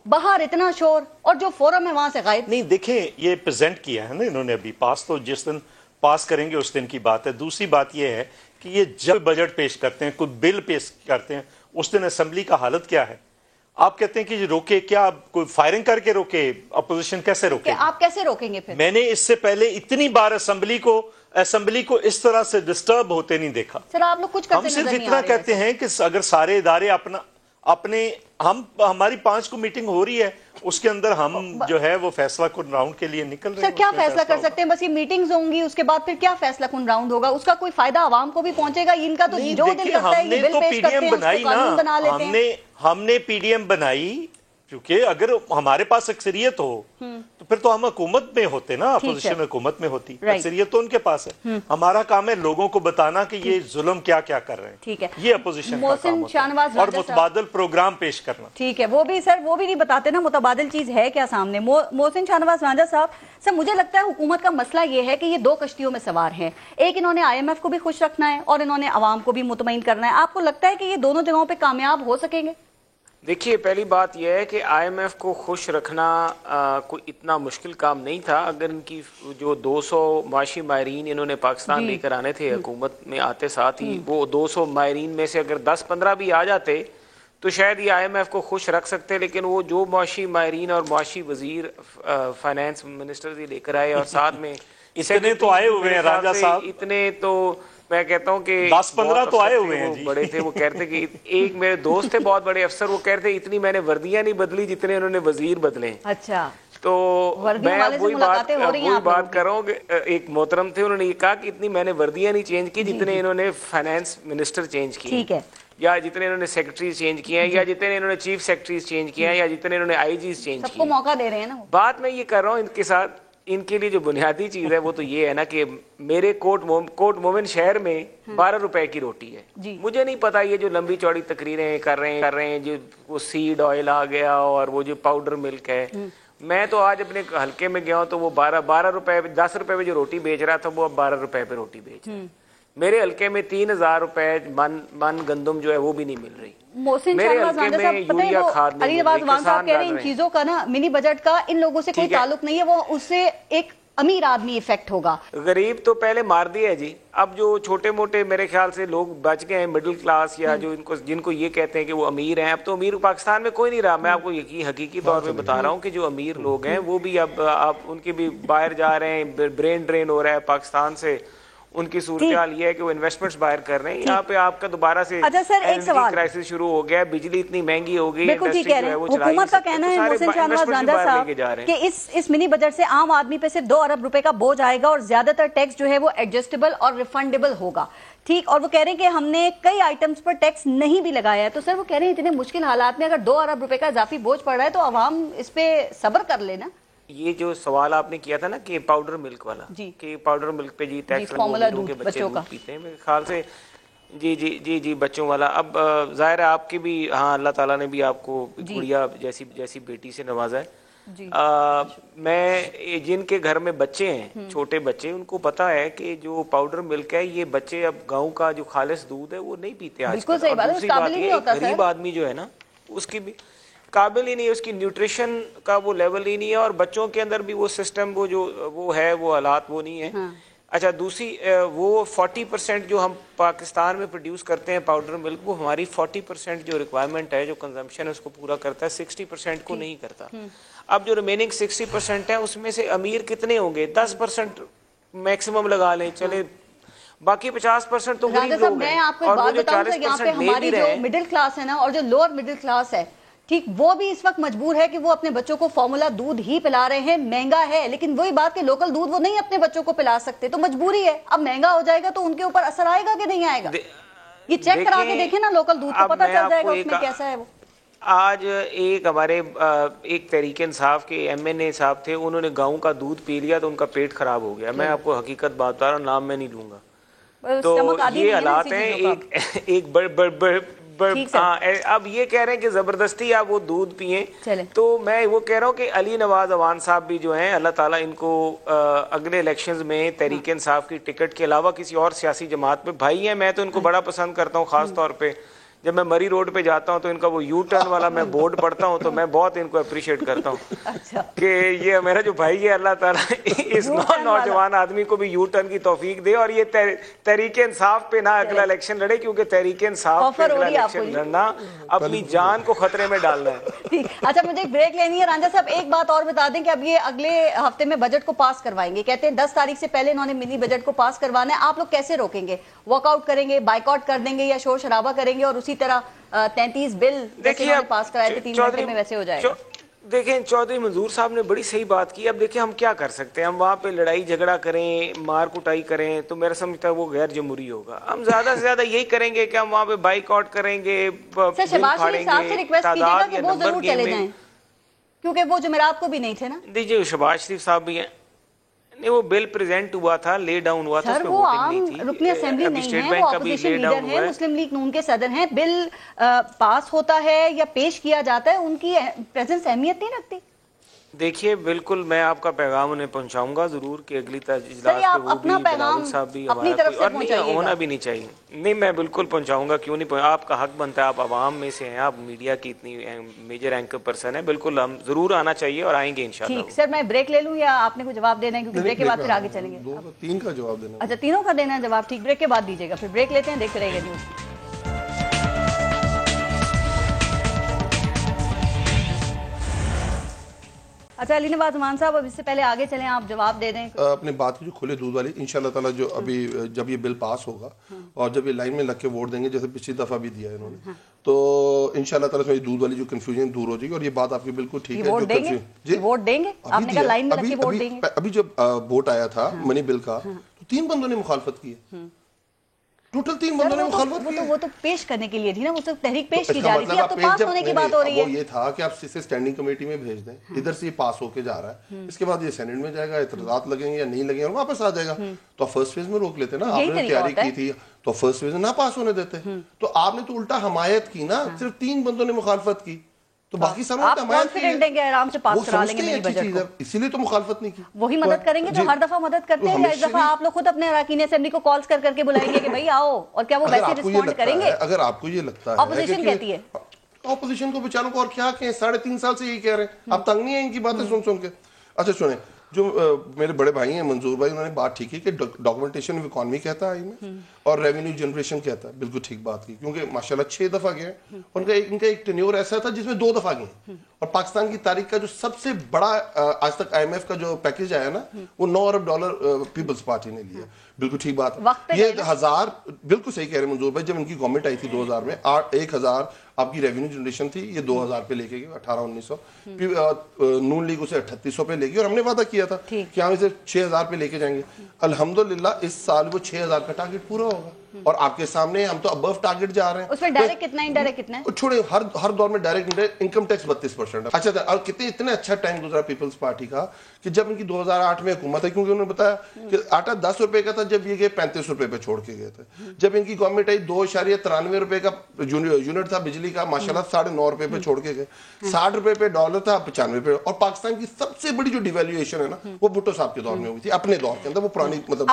बाहर इतना शोर और जो फोरम है वहां से गायब। नहीं, देखें, ये प्रेजेंट किया है ना इन्होंने अभी, पास तो जिस दिन पास करेंगे उस दिन की बात है। दूसरी बात यह है कि ये जब बजट पेश करते हैं, कोई बिल पेश करते हैं, उस दिन असेंबली का हालत क्या है? आप कहते हैं कि रोके, क्या कोई फायरिंग करके रोके? अपोजिशन कैसे रोके? आप कैसे रोकेंगे फिर? मैंने इससे पहले इतनी बार असेंबली को इस तरह से डिस्टर्ब होते नहीं देखा। सर, आप लोग कुछ करते हम सिर्फ इतना कहते हैं कि अगर सारे इदारे हमारी 5 को मीटिंग हो रही है, उसके अंदर हम जो है वो फैसला कुन राउंड के लिए निकल रहे हैं। सर, क्या फैसला कर सकते हैं? बस ये मीटिंग्स होंगी, उसके बाद फिर क्या फैसला कुन राउंड होगा? उसका कोई फायदा आवाम को भी पहुंचेगा? इनका तो जो दिल करता है ये बिल पेश करते हैं, उसको कानून बना लेते हैं। हमने पीडीएम बनाई क्योंकि अगर हमारे पास अक्सरियत हो तो फिर तो हम हुकूमत में होते ना, अपोजिशन हुकूमत में होती, अक्सरियत तो उनके पास है। हमारा काम है लोगों को बताना कि ये जुल्म क्या क्या कर रहे हैं। ठीक है, ये अपोजिशन का काम होता है, और मुतबादल प्रोग्राम पेश करना। ठीक है, वो भी सर वो भी नहीं बताते ना मुतबादल चीज है क्या सामने। मोहसिन शाहनवाज रांझा साहब, सर मुझे लगता है हुकूमत का मसला ये है कि ये 2 कश्तियों में सवार है। एक, इन्होंने IMF को भी खुश रखना है और इन्होंने अवाम को भी मुतमईन करना है। आपको लगता है कि ये दोनों जगहों पे कामयाब हो सकेंगे? देखिए, पहली बात यह है कि IMF को खुश रखना कोई इतना मुश्किल काम नहीं था। अगर इनकी जो 200 माशी माहरीन इन्होंने पाकिस्तान लेकर आने थे हुकूमत में आते साथ ही, वो 200 माहरीन में से अगर 10-15 भी आ जाते तो शायद ये IMF को खुश रख सकते। लेकिन वो जो माशी माहरीन और माशी वजीर फाइनेंस मिनिस्टर ही लेकर आए, और साथ में इतने तो आए हुए हैं राजा साहब, इतने तो मैं कहता हूँ कि 10-15 तो आए हुए हैं जी। बड़े थे, वो कहते कि एक मेरे दोस्त थे बहुत बड़े अफसर, वो कहते इतनी मैंने वर्दियां नहीं बदली जितने उन्होंने वजीर बदले। अच्छा, तो मैं वही बात कर रहा हूँ कि एक मोहतरम थे, उन्होंने ये कहा कि इतनी मैंने वर्दियां नहीं चेंज की जितने इन्होंने फाइनेंस मिनिस्टर चेंज किए। ठीक है, या जितने इन्होंने सेक्रेटरी चेंज किए हैं, या जितने इन्होंने चीफ सेक्रेटरी चेंज किए हैं, या जितने इन्होंने IGs चेंज किए। सबको मौका दे रहे हैं ना। बात मैं ये कर रहा हूँ इनके साथ, इनके लिए जो बुनियादी चीज है वो तो ये है ना कि मेरे कोट मोमिन शहर में 12 रुपए की रोटी है। मुझे नहीं पता ये जो लंबी चौड़ी तकरीरें कर रहे हैं जो वो सीड ऑयल आ गया और वो जो पाउडर मिल्क है। मैं तो आज अपने हल्के में गया हूँ तो वो 12 रुपए 10 रुपए में जो रोटी बेच रहा था वो अब 12 रुपए पे रोटी बेच रहा है। मेरे हल्के में 3000 रुपए मन गंदम जो है वो भी नहीं मिल रही। मोहसिन शाहनवाज रांझा साहब, पता है वो अली नवाज अवान साहब कह रहे हैं इन चीजों का ना, मिनी बजट का इन लोगों से कोई ताल्लुक नहीं है, वो उससे एक अमीर आदमी इफेक्ट होगा। गरीब तो पहले मार दिया है जी। अब जो छोटे मोटे मेरे ख्याल से लोग बच गए हैं, मिडिल क्लास या जो जिनको ये कहते हैं कि वो अमीर हैं, अब तो अमीर पाकिस्तान में कोई नहीं रहा। मैं आपको हकीकी तौर पे बता रहा हूँ कि जो अमीर लोग हैं वो भी अब उनके भी बाहर जा रहे हैं, ब्रेन ड्रेन हो रहा है पाकिस्तान से। उनकी सूरत हाल ये है कि वो इन्वेस्टमेंट्स बाहर कर रहे हैं। यहाँ पे आपका दोबारा से क्राइसिस शुरू हो गया, बिजली इतनी महंगी हो गई, बिल्कुल ठीक कह रहे हैं। हुकूमत का कहना है मोहसिन शाहनवाज रांझा साहब कि इस मिनी बजट से आम आदमी पे सिर्फ 2 अरब रुपए का बोझ आएगा और ज्यादातर टैक्स जो है वो एडजस्टेबल और रिफंडेबल होगा। ठीक, और वो कह रहे हैं कि हमने कई आइटम्स पर टैक्स नहीं भी लगाया है। तो सर वो कह रहे हैं इतने मुश्किल हालात में अगर 2 अरब रुपए का इजाफी बोझ पड़ रहा है तो अवाम इस पे सब्र कर लेना। ये जो सवाल आपने किया था ना कि पाउडर मिल्क वाला, कि पाउडर मिल्क पे जी टैक्स फॉर्मूला दूध के बच्चे दूध पीते हैं, मेरे ख्याल से جی بچوں والا. اب ظاہر ہے آپ کی بھی, ہاں اللہ تعالیٰ نے بھی آپ کو گڑیا جیسی بیٹی سے نوازا ہے. میں جن کے گھر میں بچے ہیں, چھوٹے بچے, ان کو پتا ہے کہ جو پاؤڈر ملک ہے یہ بچے اب گاؤں کا جو خالص دودھ ہے وہ نہیں پیتے آج کل. دوسری بات یہ غریب آدمی جو ہے نا اس کی بھی قابل ہی نہیں ہے, اس کی نیوٹریشن کا وہ لیول ہی نہیں ہے, اور بچوں کے اندر بھی وہ سسٹم وہ ہے وہ حالات وہ نہیں ہے. اچھا دوسری وہ 40% جو ہم پاکستان میں پروڈیوس کرتے ہیں پاؤڈر ملک, وہ ہماری 40% جو ریکوائرمنٹ ہے جو کنزمپشن ہے اس کو پورا کرتا ہے, 60% کو نہیں کرتا. اب جو ریمیننگ 60% ہے اس میں سے امیر کتنے ہوں گے؟ 10% میکسیمم لگا لیں چلے, باقی 50% تو غریب لوگ ہیں. میں آپ کو ایک بات بتاؤں کہ یہاں پہ ہماری جو مڈل کلاس ہے نا, اور جو لوور مڈل کلاس ہے ٹھیک, وہ بھی اس وقت مجبور ہے کہ وہ اپنے بچوں کو فارمولا دودھ ہی پلا رہے ہیں. مہنگا ہے لیکن وہی بات کہ لوکل دودھ وہ نہیں اپنے بچوں کو پلا سکتے, تو مجبوری ہے. اب مہنگا ہو جائے گا تو ان کے اوپر اثر آئے گا کہ نہیں آئے گا؟ یہ چیک کرا کے دیکھیں نا لوکل دودھ کو, پتہ چل جائے گا اس میں کیسا ہے وہ. آج ایک ہمارے ایک تحریک انصاف کے MNA صاحب تھے, انہوں نے گاؤں کا دودھ پی لیا تو ان کا پیٹ خراب ہو گیا. میں آپ کو حقیقت بات بتا رہا ہوں, نام میں نہیں لوں گا. تو یہ حالات ہیں. ایک اب یہ کہہ رہے ہیں کہ زبردستی آپ وہ دودھ پئیں, تو میں وہ کہہ رہا ہوں کہ علی نواز عوان صاحب بھی جو ہیں اللہ تعالیٰ ان کو اگلے الیکشنز میں تحریک انصاف کی ٹکٹ کے علاوہ کسی اور سیاسی جماعت میں بھائی ہیں. میں تو ان کو بڑا پسند کرتا ہوں, خاص طور پہ جب میں مری روڈ پہ جاتا ہوں تو ان کا وہ یو ٹرن والا میں بورڈ پڑھتا ہوں تو میں بہت ان کو اپریشیٹ کرتا ہوں کہ یہ میرا جو بھائی ہے اللہ تعالیٰ اس نوجوان آدمی کو بھی یو ٹرن کی توفیق دے, اور یہ تحریک انصاف پہ نہ اگلا الیکشن لڑے, کیونکہ تحریک انصاف پہ اگلا الیکشن لڑنا اپنی جان کو خطرے میں ڈالنا ہے. اچھا مجھے ایک بریک لینی ہے. رانجھا صاحب ایک بات اور بتا دیں کہ اب یہ اگلے ہفتے میں بجٹ کو پاس کروائیں گے, کہتے ہیں 10 تاریخ سے پہلے انہوں نے منی بجٹ کو پاس کروانا ہے. آپ لوگ کیسے روکیں گے؟ واک آؤٹ کریں گے, بائیکاٹ کر دیں گے, یا شور شرابہ کریں گے, اور اسی طرح 33 بل جیسے پاس کرائے تھے 3 گھنٹے میں ویسے ہو جائے گا؟ دیکھیں چودھری منظور صاحب نے بڑی صحیح بات کی. اب دیکھیں ہم کیا کر سکتے ہیں, ہم وہاں پہ لڑائی جھگڑا کریں, مار کٹائی کریں تو میرا سمجھتا ہے وہ غیر جمہوری ہوگا. ہم زیادہ سے زیادہ یہی کریں گے کہ ہم وہاں پہ بائیک آؤٹ کریں گے, شہباز شریف صاحب سے ریکویسٹ کیجیے گا کہ وہ ضرور چلے جائیں, کیونکہ وہ جمعرات کو بھی نہیں تھے نا. دیجیے شہباز شریف صاحب بھی ہیں, نہیں وہ بل پریزنٹ ہوا تھا, لے ڈاؤن ہوا تھا, اس پہ ووٹنگ نہیں تھی. رکن اسمبلی نہیں ہے, وہ اپوزیشن لیڈر ہیں, مسلم لیگ نون کے صدر ہیں. بل پاس ہوتا ہے یا پیش کیا جاتا ہے, ان کی پریزنس اہمیت نہیں رکھتی. دیکھیے بالکل میں آپ کا پیغام انہیں پہنچاؤں گا ضرور کہ اگلی اجلاس پہ وہ بھی جلال صاحب بھی ہمارا ہونا بھی نہیں چاہیے. نہیں میں بالکل پہنچاؤں گا, کیوں نہیں, آپ کا حق بنتا ہے, آپ عوام میں سے ہیں, آپ میڈیا کی اتنی میجر اینکر پرسن ہیں, بالکل ہم ضرور آنا چاہیے اور آئیں گے انشاءاللہ. ٹھیک سر, میں بریک لے لوں یا آپ نے کوئی جواب دینا ہے, کیونکہ بریک کے بعد پھر آگے چلیں گے. 3 کا جواب دینا. اچھا تینوں کا دینا ہے جواب, ٹھیک, بریک کے بعد دیجیے گا. پھر بریک لیتے ہیں, دیکھتے رہیے گا نیوز. اچھا علی نواز عوان صاحب, اب اس سے پہلے آگے چلیں, آپ جواب دے دیں اپنے بات کی جو کھلے دودھ والی. انشاءاللہ تعالیٰ جو ابھی جب یہ بل پاس ہوگا اور جب یہ لائن میں لگ کے ووٹ دیں گے, جیسے پچھلی دفعہ بھی دیا ہے انہوں نے, تو انشاءاللہ تعالیٰ سے دودھ والی جو کنفیوژن دور ہو جائے گی. اور یہ بات آپ کی بالکل ٹھیک ہے. ووٹ دیں گے, آپ نے کہا لائن میں لگ کے ووٹ دیں گے. ابھی جب ووٹ آیا تھا منی بل کا تو 3 بندوں نے مخالفت کی ہے, ٹوٹل 3 بندوں نے مخالفت کی. وہ تو پیش کرنے کے لیے تھی نا, وہ تو تحریک پیش کی جا رہی تھی, اب تو پاس ہونے کی بات ہو رہی ہے. وہ یہ تھا کہ آپ اسے اسٹینڈنگ کمیٹی میں بھیج دیں, ادھر سے یہ پاس ہو کے جا رہا ہے, اس کے بعد یہ سینیٹ میں جائے گا, اعتراضات لگیں گے یا نہیں لگیں گے اور واپس آ جائے گا. تو آپ فرسٹ فیز میں روک لیتے نا, آپ نے تیاری کی تھی تو فرسٹ فیز میں نہ پاس ہونے دیتے. تو آپ نے تو الٹا حمایت کی نا, صرف 3 بندوں نے مخالفت کی تو باقی سب آپ کانفیڈنٹ ہیں کہ آرام سے پاس کرا لیں گے میری بجٹ کو, اسی لیے تو مخالفت نہیں کی. وہی مدد کریں گے جو ہر دفعہ مدد کرتے ہیں, یا اس دفعہ آپ لوگ خود اپنے اراکین اسمبلی کو کالز کر کے بلائیں گے کہ بھائی آؤ, اور کیا وہ ویسے رسپونڈ کریں گے؟ اگر آپ کو یہ لگتا ہے, اپوزیشن کہتی ہے, اپوزیشن کو بیچاروں کو اور کیا کہیں, 3.5 سال سے یہی کہہ رہے ہیں, آپ تنگ نہیں ہیں ان کی باتیں سن کے. اچھا سنیں, جو میرے بڑے بھائی ہیں منظور بھائی, انہوں نے بات ٹھیک ہے کہ ڈاکومنٹیشن آف اکانومی کہتا ہے میں, اور ریونیو جنریشن کہتا ہے, بالکل ٹھیک بات کی, کیونکہ ماشاءاللہ 6 دفعہ گئے, ان کا ایک ٹینیور ایسا تھا جس میں 2 دفعہ گئے, اور پاکستان کی تاریخ کا جو سب سے بڑا آج تک IMF کا جو پیکیج آیا نا, وہ $9 ارب پیپلز پارٹی نے لیا. بالکل ٹھیک بات ہے. یہ 1000 بالکل صحیح کہہ رہے منظور بھائی, جب ان کی گورنمنٹ آئی تھی 2000 میں, 1000 آپ کی ریونیو جنریشن تھی, یہ 2000 پہ لے کے گئے, 1800-1900, نون لیگ اسے 3800 پہ لے گئی, اور ہم نے وعدہ کیا تھا کہ ہم اسے 6000 پہ لے کے جائیں گے. الحمدللہ اس سال وہ 6000 کا ٹارگٹ پورا ہوگا. اور آپ کے سامنے ہم تو ابو ٹارگیٹ جا رہے ہیں. اس میں ڈائریکٹ کتنا انڈائریکٹ کتنا ہے چھوڑے, ہر دور میں ڈائریکٹ انکم ٹیکس 32%. اچھا, اور اتنا اچھا ٹائم گزرا پیپلز پارٹی کا کہ جب ان کی 2008 میں حکومت ہے, کیونکہ انہوں نے بتایا کہ آٹا 10 روپے کا تھا جب یہ گئے 35 روپے پہ چھوڑ کے گئے تھے. جب ان کی گورنمنٹ آئی 2.93 روپے کا یونٹ تھا بجلی کا, ماشاءاللہ 9.5 روپے پہ چھوڑ کے گئے. 60 روپے پہ ڈالر تھا, 95 روپے. اور پاکستان کی سب سے بڑی جو ڈیویلیویشن ہے نا وہ بھٹو صاحب کے دور میں ہوئی تھی, اپنے دور کے اندر. وہ پرانی مطلب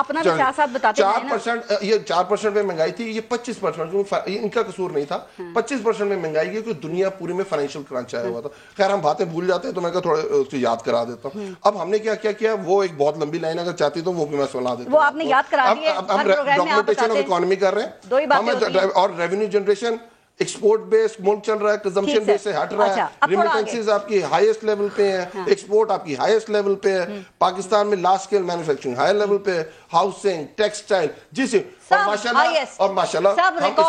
4%, یہ 4% میں مہنگائی تھی, یہ 25%, یہ ان کا قصور نہیں تھا. 25% میں مہنگائی کی, کہ دنیا پوری میں فائنینشیل کرنچ آیا ہوا تھا. خیر ہم باتیں بھول جاتے ہیں تو میں کہا تھوڑا اس کو یاد کرا دیتا ہوں. اب ہم نے کیا کیا, وہ ایک بہت لمبی لائن اگر چاہتی تو وہ بھی میں سنا دیتا ہوں. وہ آپ نے یاد کرا دی ہے. ہم ڈاکومنٹیشن آف اکانومی کر رہے ہیں, اور ریونیو جنریشن ایکسپورٹ بیس ملک چل رہا ہے, کنزمپشن بیس سے ہٹ رہا ہے. ریمیٹنسز آپ کی ہائیسٹ لیول پہ ہیں, ایکسپورٹ آپ کی ہائیسٹ لیول پہ ہے. پاکستان میں large scale manufacturing high level پہ, ہاؤسنگ, ٹیکسٹائل, جس اور ماشاءاللہ ہم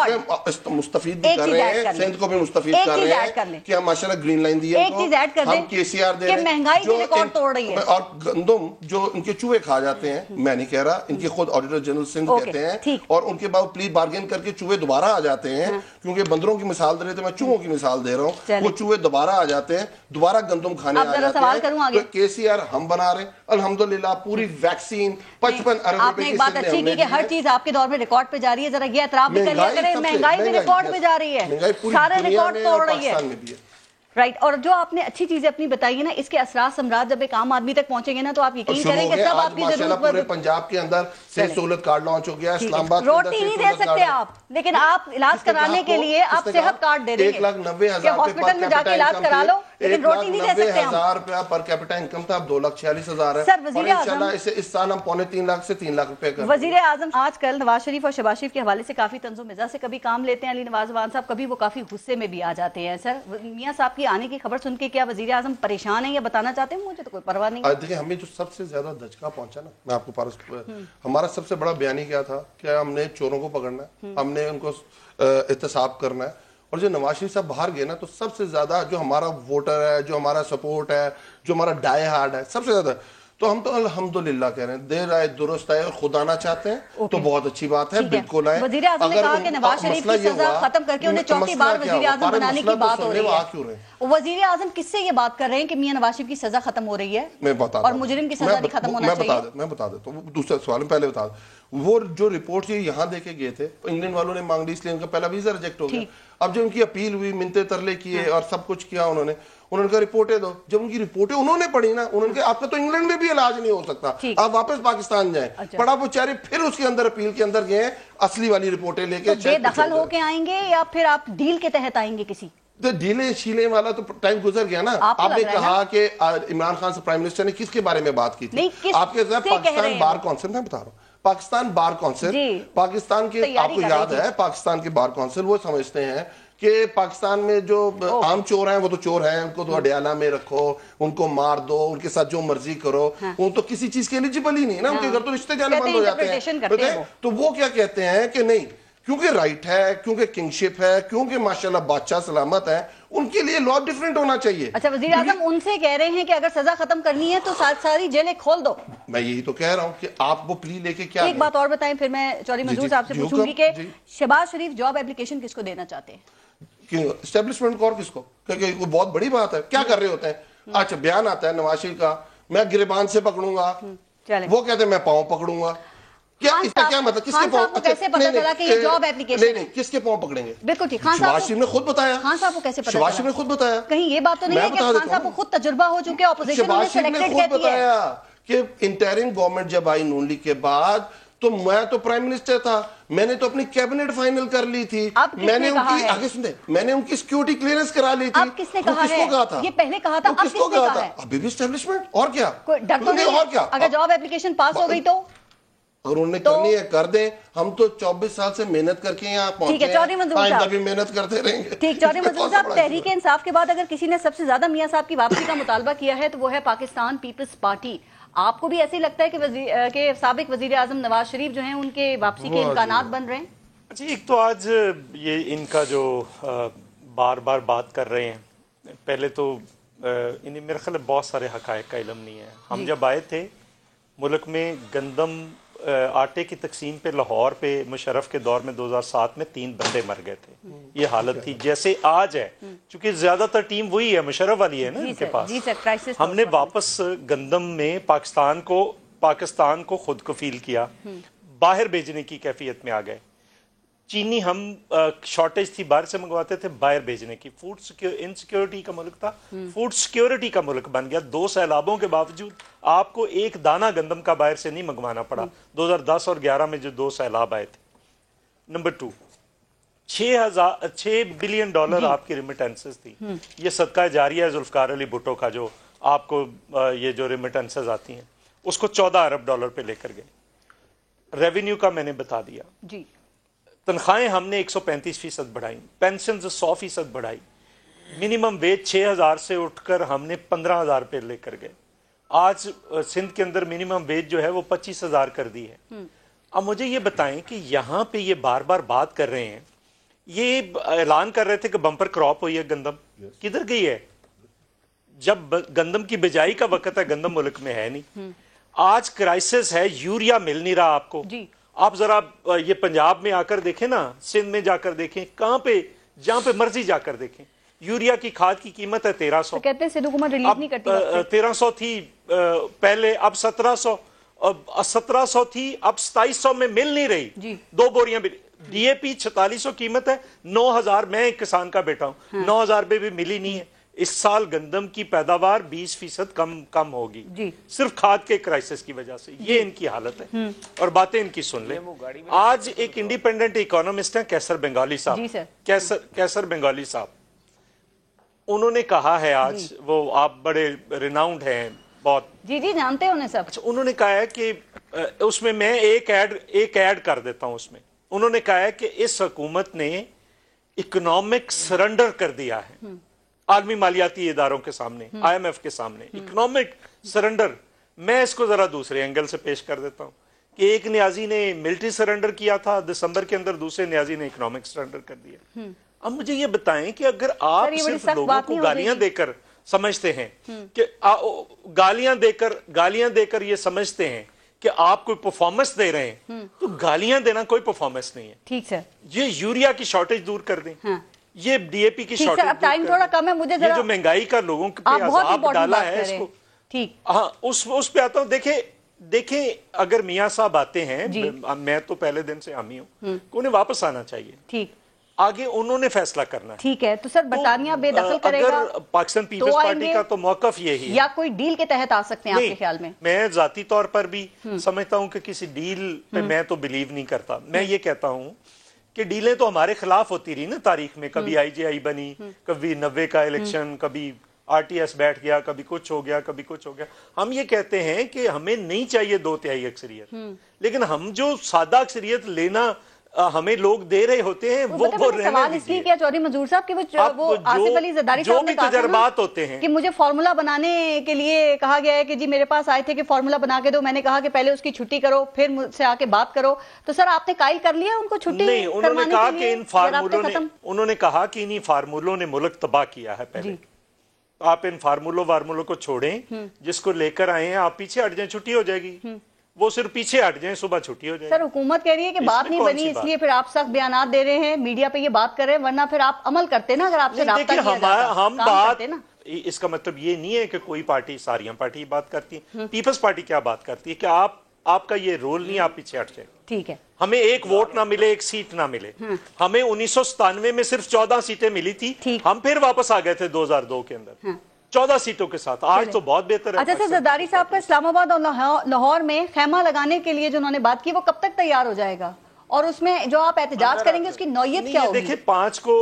اس میں مستفید بھی کر رہے ہیں, سندھ کو بھی مستفید کر رہے ہیں کہ ہم ماشاءاللہ گرین لائن دی ہے, ہم KCR دے رہے ہیں. اور گندم جو ان کے چوہے کھا جاتے ہیں, میں نہیں کہہ رہا, ان کے خود آڈیٹر جنرل سندھ کہتے ہیں, اور ان کے بعد پلی بارگین کر کے چوہے دوبارہ آ جاتے ہیں. کیونکہ بندروں کی مثال دے رہے تھے, میں چوہوں کی مثال دے رہا ہوں. وہ چوہے دوبارہ آ جاتے ہیں, دوبارہ گندم کھانے آ جاتے ہیں. تو KCR ہم بنا رہے ہیں الحمدللہ. پوری ویکسین 55 ارب روپے کی بات اچھی کی کہ ہر چیز آپ کے دور میں ریکارڈ پہ جا رہی ہے. ذرا یہ اعتراف بھی کر لیا کریں, مہنگائی بھی ریکارڈ پہ جا رہی ہے, سارے ریکارڈ توڑ رہی ہے. رائٹ. اور جو آپ نے اچھی چیزیں اپنی بتائی ہیں نا, اس کے اثرات ثمرات جب ایک عام آدمی تک پہنچیں گے نا, تو آپ یقین کریں کہ سب آپ کی ضرورت پورے پنجاب کے اندر صحت سہولت کارڈ لانچ ہو گیا. اسلام آباد روٹی نہیں دے سکتے آپ, لیکن آپ علاج کرانے کے لیے آپ صحت کارڈ دے دیں گے, 1,90,000 ہاسپٹل میں جا کے علاج کرا لو, لیکن روٹی نہیں دے سکتے ہم. 1,90,000 روپیہ پر کیپٹا انکم تھا, اب 2,46,000 ہے. اور انشاءاللہ اس سال ہم 2.5 لاکھ سے 3 لاکھ روپے کر. وزیر اعظم آج کل نواز شریف اور شہباز شریف کے حوالے سے کافی طنز و مزاح سے کبھی کام لیتے ہیں علی نواز وان صاحب, کبھی وہ کافی غصے میں بھی آ جاتے ہیں. سر, میاں صاحب کی آنے کی خبر سن کے کیا وزیر اعظم پریشان ہیں یا بتانا چاہتے ہیں؟ مجھے تو کوئی پرواہ نہیں. دیکھیں, ہمیں جو سب سے زیادہ دھچکا پہنچا نا, میں آپ کو ہمارا سب سے بڑا بیانی کیا تھا کہ ہم نے چوروں کو پکڑنا ہے, ہم نے ان کو احتساب کرنا ہے. اور جو نواز شریف صاحب باہر گئے نا, تو سب سے زیادہ جو ہمارا ووٹر ہے, جو ہمارا سپورٹ ہے, جو ہمارا ڈائی ہارڈ ہے, سب سے زیادہ. تو ہم تو الحمدللہ کہہ رہے ہیں, دیر آئے درست آئے, اور خود آنا چاہتے ہیں تو بہت اچھی بات ہے, بالکل آئے. وزیر اعظم نے کہا کہ نواز شریف کی سزا ختم کر کے انہیں چوتھی بار وزیر اعظم بنانے کی بات ہو رہی ہے. وزیر اعظم کس سے یہ بات کر رہے ہیں کہ میاں نواز شریف کی سزا ختم ہو رہی ہے اور مجرم کی سزا بھی ختم ہونا چاہیے؟ میں بتا دیتا ہوں, دوسرا سوال پہلے بتا دوں. وہ جو رپورٹ یہاں دے کے گئے تھے, انگلینڈ والوں نے مانگ لی, اس لیے ان کا پہلا ویزا ریجیکٹ ہو گیا. اب جو ان کی اپیل ہوئی, منتے ترلے کیے اور سب کچھ کیا انہوں نے کہا رپورٹیں دو. جب ان کی رپورٹیں انہوں نے پڑھی نا, انہوں نے کہا آپ کا تو انگلینڈ میں بھی علاج نہیں ہو سکتا, آپ واپس پاکستان جائیں. پڑھا وہ چارے پھر اس کے اندر اپیل کے اندر گئے, اصلی والی رپورٹیں لے کے. بے دخل ہو کے آئیں گے یا پھر آپ ڈیل کے تحت آئیں گے کسی؟ تو ڈیلے شیلے والا تو ٹائم گزر گیا نا. آپ نے کہا کہ عمران خان سے پرائم منسٹر نے کس کے بارے میں بات کی تھی؟ آپ کے ساتھ پاکستان بار کونسل, میں بتا رہا ہوں, پاکستان بار کونسل, پاکستان کے, آپ کو یاد ہے پاکستان کے بار کونسل وہ سمجھتے ہیں کہ پاکستان میں جو عام چور ہیں وہ تو چور ہیں, ان کو تو اڈیالہ میں رکھو, ان کو مار دو, ان کے ساتھ جو مرضی کرو, وہ تو کسی چیز کے ایلیجیبل ہی نہیں نا, ان کے گھر تو رشتے جانے بند ہو جاتے ہیں. تو وہ کیا کہتے ہیں کہ نہیں, کیونکہ رائٹ ہے, کیونکہ کنگشپ ہے, کیونکہ ماشاءاللہ بادشاہ سلامت ہے, ان کے لیے لا ڈیفرنٹ ہونا چاہیے. اچھا, وزیر اعظم ان سے کہہ رہے ہیں کہ اگر سزا ختم کرنی ہے تو ساری جیلیں کھول دو. میں یہی تو کہہ رہا ہوں کہ آپ وہ پلی لے کے کیا. ایک بات اور بتائیں, پھر میں چوہدری منظور صاحب سے پوچھوں گی کہ شہباز شریف جاب اپلیکیشن کس کو دینا چاہتے ہیں؟ اسٹیبلشمنٹ کو, اور کس کو, کیونکہ وہ بہت بڑی بات ہے. کیا کر رہے ہوتے ہیں؟ اچھا, بیان آتا ہے نواز شریف کا, میں گریبان سے پکڑوں گا, وہ کہتے ہیں میں پاؤں پکڑوں گا. کیا اس کا کیا مطلب؟ کس کے پاؤں؟ کیسے پتہ چلا کہ یہ جاب اپلیکیشن ہے؟ کس کے پاؤں پکڑیں گے؟ بالکل ٹھیک. خان شہباز شریف نے خود بتایا. خان صاحب کو کیسے پتہ چلا؟ شہباز شریف نے خود بتایا. کہیں یہ بات تو نہیں ہے کہ خان صاحب کو خود تجربہ ہو چکے, اپوزیشن انہیں سلیکٹڈ کہتی ہے کہ انٹرم گورنمنٹ جب آئی نون لیگ کے بعد, تو میں تو پرائم منسٹر تھا, میں نے تو اپنی کیبنٹ فائنل کر لی تھی, میں نے ان کی سیکیورٹی کلیئرنس کرا لی تھی. اب کس نے کہا ہے؟ یہ پہلے کہا تھا, اب کس نے کہا ہے؟ ابھی بھی اسٹیبلشمنٹ. اور کیا, ڈر تو نہیں ہے اگر جاب اپلیکیشن پاس ہو گئی تو؟ اگر انہوں نے کرنی ہے کر دیں, ہم تو 24 سال سے محنت کر کے یہاں پہنچے ہیں, آئندہ بھی محنت کرتے رہیں گے. ٹھیک. چوہدری منظور صاحب, تحریک انصاف کے بعد اگر کسی نے سب سے زیادہ میاں صاحب کی واپسی کا مطالبہ کیا ہے تو وہ ہے پاکستان پیپلز پارٹی. آپ کو بھی ایسے ہی لگتا ہے کہ سابق وزیر اعظم نواز شریف جو ہیں ان کے واپسی کے امکانات بن رہے ہیں؟ جی, ایک تو آج یہ ان کا جو بار بار بات کر رہے ہیں, پہلے تو انہیں میرے خیال بہت سارے حقائق کا علم نہیں ہے. ہم جب آئے تھے ملک میں گندم आटे की तकसीम पे लाहौर पे मुशर्रफ के दौर में 2007 में 3 बंदे मर गए थे, ये हालत थी जैसे आज है, क्योंकि ज्यादातर टीम वही है, मुशर्रफ वाली है ना इनके पास। हमने वापस गंदम में पाकिस्तान को खुद कफील किया, बाहर भेजने की कैफियत में आ गए। चीनी हम शॉर्टेज थी, बाहर से मंगवाते थे, बाहर भेजने की। फूड इनसिक्योरिटी का मुल्क था, फूड सिक्योरिटी का मुल्क बन गया। 2 सैलाबों के बावजूद आपको एक दाना गंदम का बाहर से नहीं मंगवाना पड़ा। 2010 और 11 में जो 2 सैलाब आए थे। नंबर 2, $6 बिलियन आपकी रिमिटेंसेस थी। ये सदका जारिया है जुल्फकार अली भुट्टो का, जो आपको ये जो रिमिटेंसेस आती हैं उसको $14 अरब पे लेकर गए। रेवेन्यू का मैंने बता दिया जी। तनख्वाहें हमने 135% बढ़ाई, पेंशन 100% बढ़ाई, मिनिमम वेज 6,000 से उठकर हमने 15,000 पे लेकर गए। आज सिंध के अंदर मिनिमम वेज जो है वो 25,000 कर दी है। अब मुझे ये बताएं कि यहाँ पे ये बार बार बात कर रहे हैं, ये ऐलान कर रहे थे कि बम्पर क्रॉप हुई है गंदम, किधर गई है? जब गंदम की बिजाई का वक्त है, गंदम मुल्क में है नहीं। आज क्राइसिस है, यूरिया मिल नहीं रहा आपको जी। आप जरा ये पंजाब में आकर देखें ना, सिंध में जाकर देखें, कहां पे जहां पे मर्जी जाकर देखें, यूरिया की खाद की कीमत है 1300। तो कहते हैं सिद्धू हुकूमत रिलीज नहीं करती। 1300 थी पहले, अब 1700, 1700 थी, अब 2700 में मिल नहीं रही जी। 2 बोरियां DAP 4600 कीमत है, 9000, मैं एक किसान का बेटा हूं, 9000 पे भी मिली नहीं है। इस साल गंदम की पैदावार 20% कम होगी जी, सिर्फ खाद के क्राइसिस की वजह से। ये इनकी हालत है और बातें इनकी सुन ले। आज एक इंडिपेंडेंट इकोनॉमिस्ट हैं कैसर बंगाली साहब, कैसर बंगाली साहब, उन्होंने कहा है आज, वो आप बड़े रिनाउंड हैं बहुत जी, जानते हैं उन्हें सब। अच्छा, उन्होंने कहा है कि उसमें मैं एक ऐड कर देता हूं उसमें। उन्होंने कहा है कि इस हुकूमत ने इकोनॉमिक सरेंडर कर दिया है आलमी मालियाती इदारों के सामने, IMF के सामने, इकोनॉमिक सरेंडर। मैं इसको जरा दूसरे एंगल से पेश कर देता हूं कि एक न्याजी ने मिलिट्री सरेंडर किया था दिसंबर के अंदर, दूसरे न्याजी ने इकोनॉमिक सरेंडर कर दिया। अब मुझे ये बताएं कि अगर आप सिर्फ लोगों को गालियां देकर समझते हैं कि गालियां देकर ये समझते हैं कि आप कोई परफॉर्मेंस दे रहे हैं, तो गालियां देना कोई परफॉर्मेंस नहीं है। ठीक है, ये यूरिया की शॉर्टेज दूर कर दें, ये DAP की शॉर्टेज, अब टाइम थोड़ा कम है, मुझे जो महंगाई का लोगों पे अजाब डाला है इसको, ठीक, हाँ, उस पे आता हूँ। देखें अगर मियाँ साहब आते हैं, मैं तो पहले दिन से आमी हूँ, उन्हें वापस आना चाहिए, ठीक, आगे उन्होंने फैसला करना है। ठीक है, तो सर बरतानिया बेदखल करेगा, अगर पाकिस्तान पीपल्स पार्टी का तो मौकफ यही है, या कोई डील के तहत आ सकते हैं आपके ख्याल में? मैं जाती तौर पर भी समझता हूँ कि किसी डील पे मैं तो बिलीव नहीं करता। मैं ये कहता हूँ कि डीलें तो हमारे खिलाफ होती रही ना तारीख में, कभी IJI बनी, कभी 90 का इलेक्शन, कभी RTS बैठ गया, कभी कुछ हो गया, कभी कुछ हो गया। हम ये कहते हैं कि हमें नहीं चाहिए 2/3 अक्सरियत, लेकिन हम जो सादा अक्सरियत लेना हमें लोग दे रहे होते हैं, वो सवाल इसलिए किया चौधरी मंजूर साहब कि वो आसिफ अली ज़रदारी साहब ने तजर्बात होते हैं कि मुझे फार्मूला बनाने के लिए कहा गया है कि जी मेरे पास आए थे कि फार्मूला बना के दो, मैंने कहा कि पहले उसकी छुट्टी करो फिर मुझसे आके बात करो। तो सर आपने कायल कर लिया उनको छुट्टी? नहीं, उन्होंने कहा कि इन फार्मूलों ने मुल्क तबाह किया है। पहले आप इन फार्मूलों को छोड़ें, जिसको लेकर आए हैं आप पीछे हट जाएं, छुट्टी हो जाएगी। वो सिर्फ पीछे हट जाएं, सुबह छुट्टी हो जाएगी। सर हुकूमत कह रही है कि बात नहीं बनी, इसलिए फिर आप सख्त बयान दे रहे हैं, मीडिया पे ये बात कर रहे हैं, वरना फिर आप अमल करते ना, अगर आपसे राब्ता किया जाता, हम बात ना। इसका मतलब ये नहीं है कि कोई पार्टी, सारी पार्टी बात करती है। पीपल्स पार्टी क्या बात करती है कि आपका ये रोल नहीं, आप पीछे हट जाए। ठीक है, हमें एक वोट ना मिले, एक सीट ना मिले, हमें 1997 में सिर्फ 14 सीटें मिली थी, हम फिर वापस आ गए थे 2002 के अंदर 14 सीटों के साथ। आज तो बहुत बेहतर है। अच्छा सर, ज़रदारी साहब का इस्लामाबाद और लाहौर में खैमा लगाने के लिए जो उन्होंने बात की, वो कब तक तैयार हो जाएगा? और उसमें जो आप एहतजाज करेंगे उसकी नौयत क्या होगी? देखिए, 5 को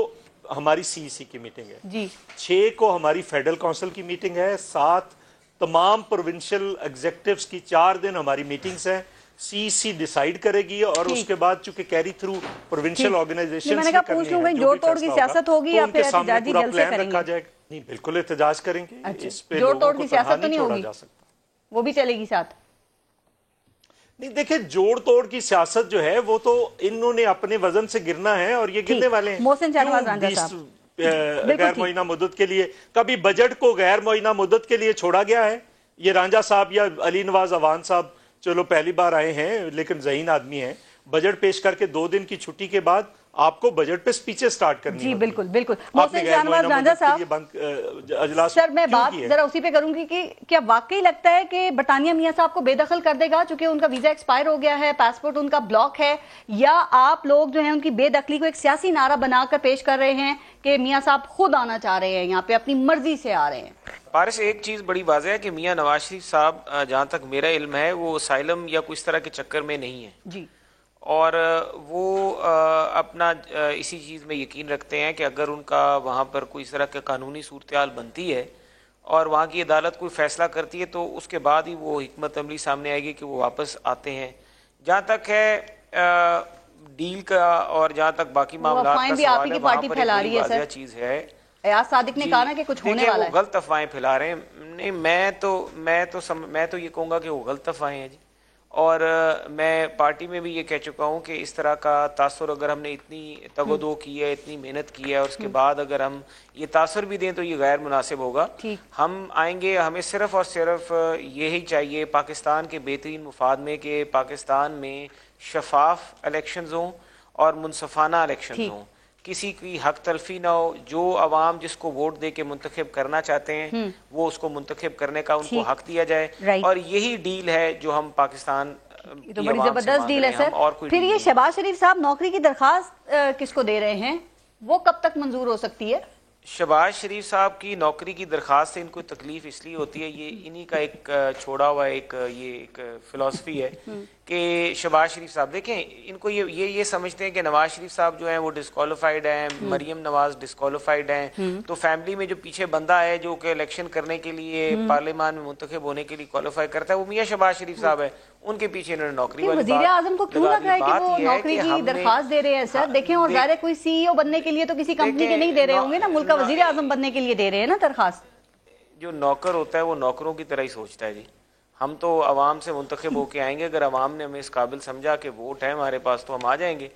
हमारी CEC की मीटिंग है जी, 6 को हमारी फेडरल काउंसिल की मीटिंग है, 7 तमाम प्रोविंशियल एग्जीक्यूटिव्स की 4 दिन हमारी मीटिंग्स है। CEC डिसाइड करेगी और उसके बाद चूंकि कैरी थ्रू प्रोविंशियल ऑर्गेनाइजेशन, मैंने कहा पूछ लूं, जोड़ तोड़ की सियासत होगी या फिर एहतजाजी जलसे करेंगे? नहीं, बिल्कुल एहतजाज करेंगे। अच्छा, इस पे जोड़ तोड़ की सियासत तो नहीं होगी, वो भी चलेगी साथ? नहीं, देखिए, जोड़ तोड़ की सियासत जो है वो तो इन्होंने अपने वजन से गिरना है और ये गिरने वाले हैं। मोहसिन शहनवाज रांझा साहब, गैर मुइना मुद्दत के लिए कभी बजट को गैर मुइना मुद्दत के लिए छोड़ा गया है? ये रांझा साहब या अली नवाज अवान साहब चलो पहली बार आए हैं लेकिन ज़हीन आदमी हैं, बजट पेश करके 2 दिन की छुट्टी के बाद आपको बजट पे स्पीचें स्टार्ट करनी जी होती। बिल्कुल बिल्कुल। मोहसिन शाहनवाज रांझा साहब, अजलास सर मैं क्यों बात की है? जरा उसी पे करूंगी कि क्या वाकई लगता है कि बरतानिया मियां साहब को बेदखल कर देगा चूंकि उनका वीजा एक्सपायर हो गया है, पासपोर्ट उनका ब्लॉक है, या आप लोग जो है उनकी बेदखली को एक सियासी नारा बनाकर पेश कर रहे हैं कि मियां साहब खुद आना चाह रहे हैं, यहाँ पे अपनी मर्जी से आ रहे हैं? पारिस, एक चीज़ बड़ी वाज़ेह है कि मियां नवाज शरीफ साहब, जहाँ तक मेरा इल्म है, वो असाइलम या कुछ तरह के चक्कर में नहीं है जी, और वो अपना इसी चीज़ में यकीन रखते हैं कि अगर उनका वहाँ पर कोई इस तरह का कानूनी सूरत-ए-हाल बनती है और वहाँ की अदालत कोई फ़ैसला करती है तो उसके बाद ही वो हिकमत अमली सामने आएगी कि वो वापस आते हैं। जहाँ तक है डील का और जहाँ तक बाकी मामला का सवाल है, वहाँ पर एक बड़ी वाज़ेह चीज़ है। अयाज सादिक ने कहा ना कि कुछ होने वाला है। वो गलत अफवाहें फैला रहे हैं। नहीं, मैं तो ये कहूँगा कि वो गलत अफवाहें हैं जी। और मैं पार्टी में भी ये कह चुका हूँ कि इस तरह का तासुर अगर हमने इतनी तगदो की है, इतनी मेहनत की है और उसके बाद अगर हम ये तासुर भी दें तो ये गैर मुनासिब होगा। हम आएंगे, हमें सिर्फ और सिर्फ यही चाहिए पाकिस्तान के बेहतरीन मुफाद में कि पाकिस्तान में शफाफ इलेक्शंस हों और मुनसफाना इलेक्शंस हों, किसी की हक तलफी ना हो। जो अवाम जिसको वोट दे के मुंतखब करना चाहते हैं वो उसको मुंतखब करने का उनको हक दिया जाए, और यही डील है जो हम पाकिस्तान तो बड़ी जबरदस्त डील है सर। फिर ये शहबाज शरीफ साहब नौकरी की दरखास्त किसको दे रहे हैं, वो कब तक मंजूर हो सकती है? शहबाज शरीफ साहब की नौकरी की दरखास्त से इनको तकलीफ इसलिए होती है, ये इन्हीं का एक छोड़ा हुआ एक फिलॉसफी है कि शहबाज शरीफ साहब देखें, इनको ये समझते हैं कि नवाज शरीफ साहब जो हैं वो डिस्क्वालिफाइड हैं, मरियम नवाज डिस्क्वालिफाइड हैं, तो फैमिली में जो पीछे बंदा है जो कि इलेक्शन करने के लिए पार्लियामान में मुंतखब होने के लिए क्वालिफाई करता है वो मियां शहबाज शरीफ साहब है। उनके पीछे इन्होंने नौकरी वाली वज़ीर आज़म को क्यों लग रहा है कि वो नौकरी की दरखास्त दे रहे हैं सर? देखें, और ज़ाहिर है कोई सीईओ बनने के लिए तो किसी कंपनी के नहीं दे रहे होंगे ना, मुल्क का वज़ीर आज़म बनने के लिए दे रहे हैं ना दरखास्त। जो नौकर होता है वो नौकरों की तरह ही सोचता है जी। हम तो अवाम से मुंतखब होके आएंगे, अगर अवाम ने हमें इस काबिल समझा कि वोट है हमारे पास तो हम आ जाएंगे।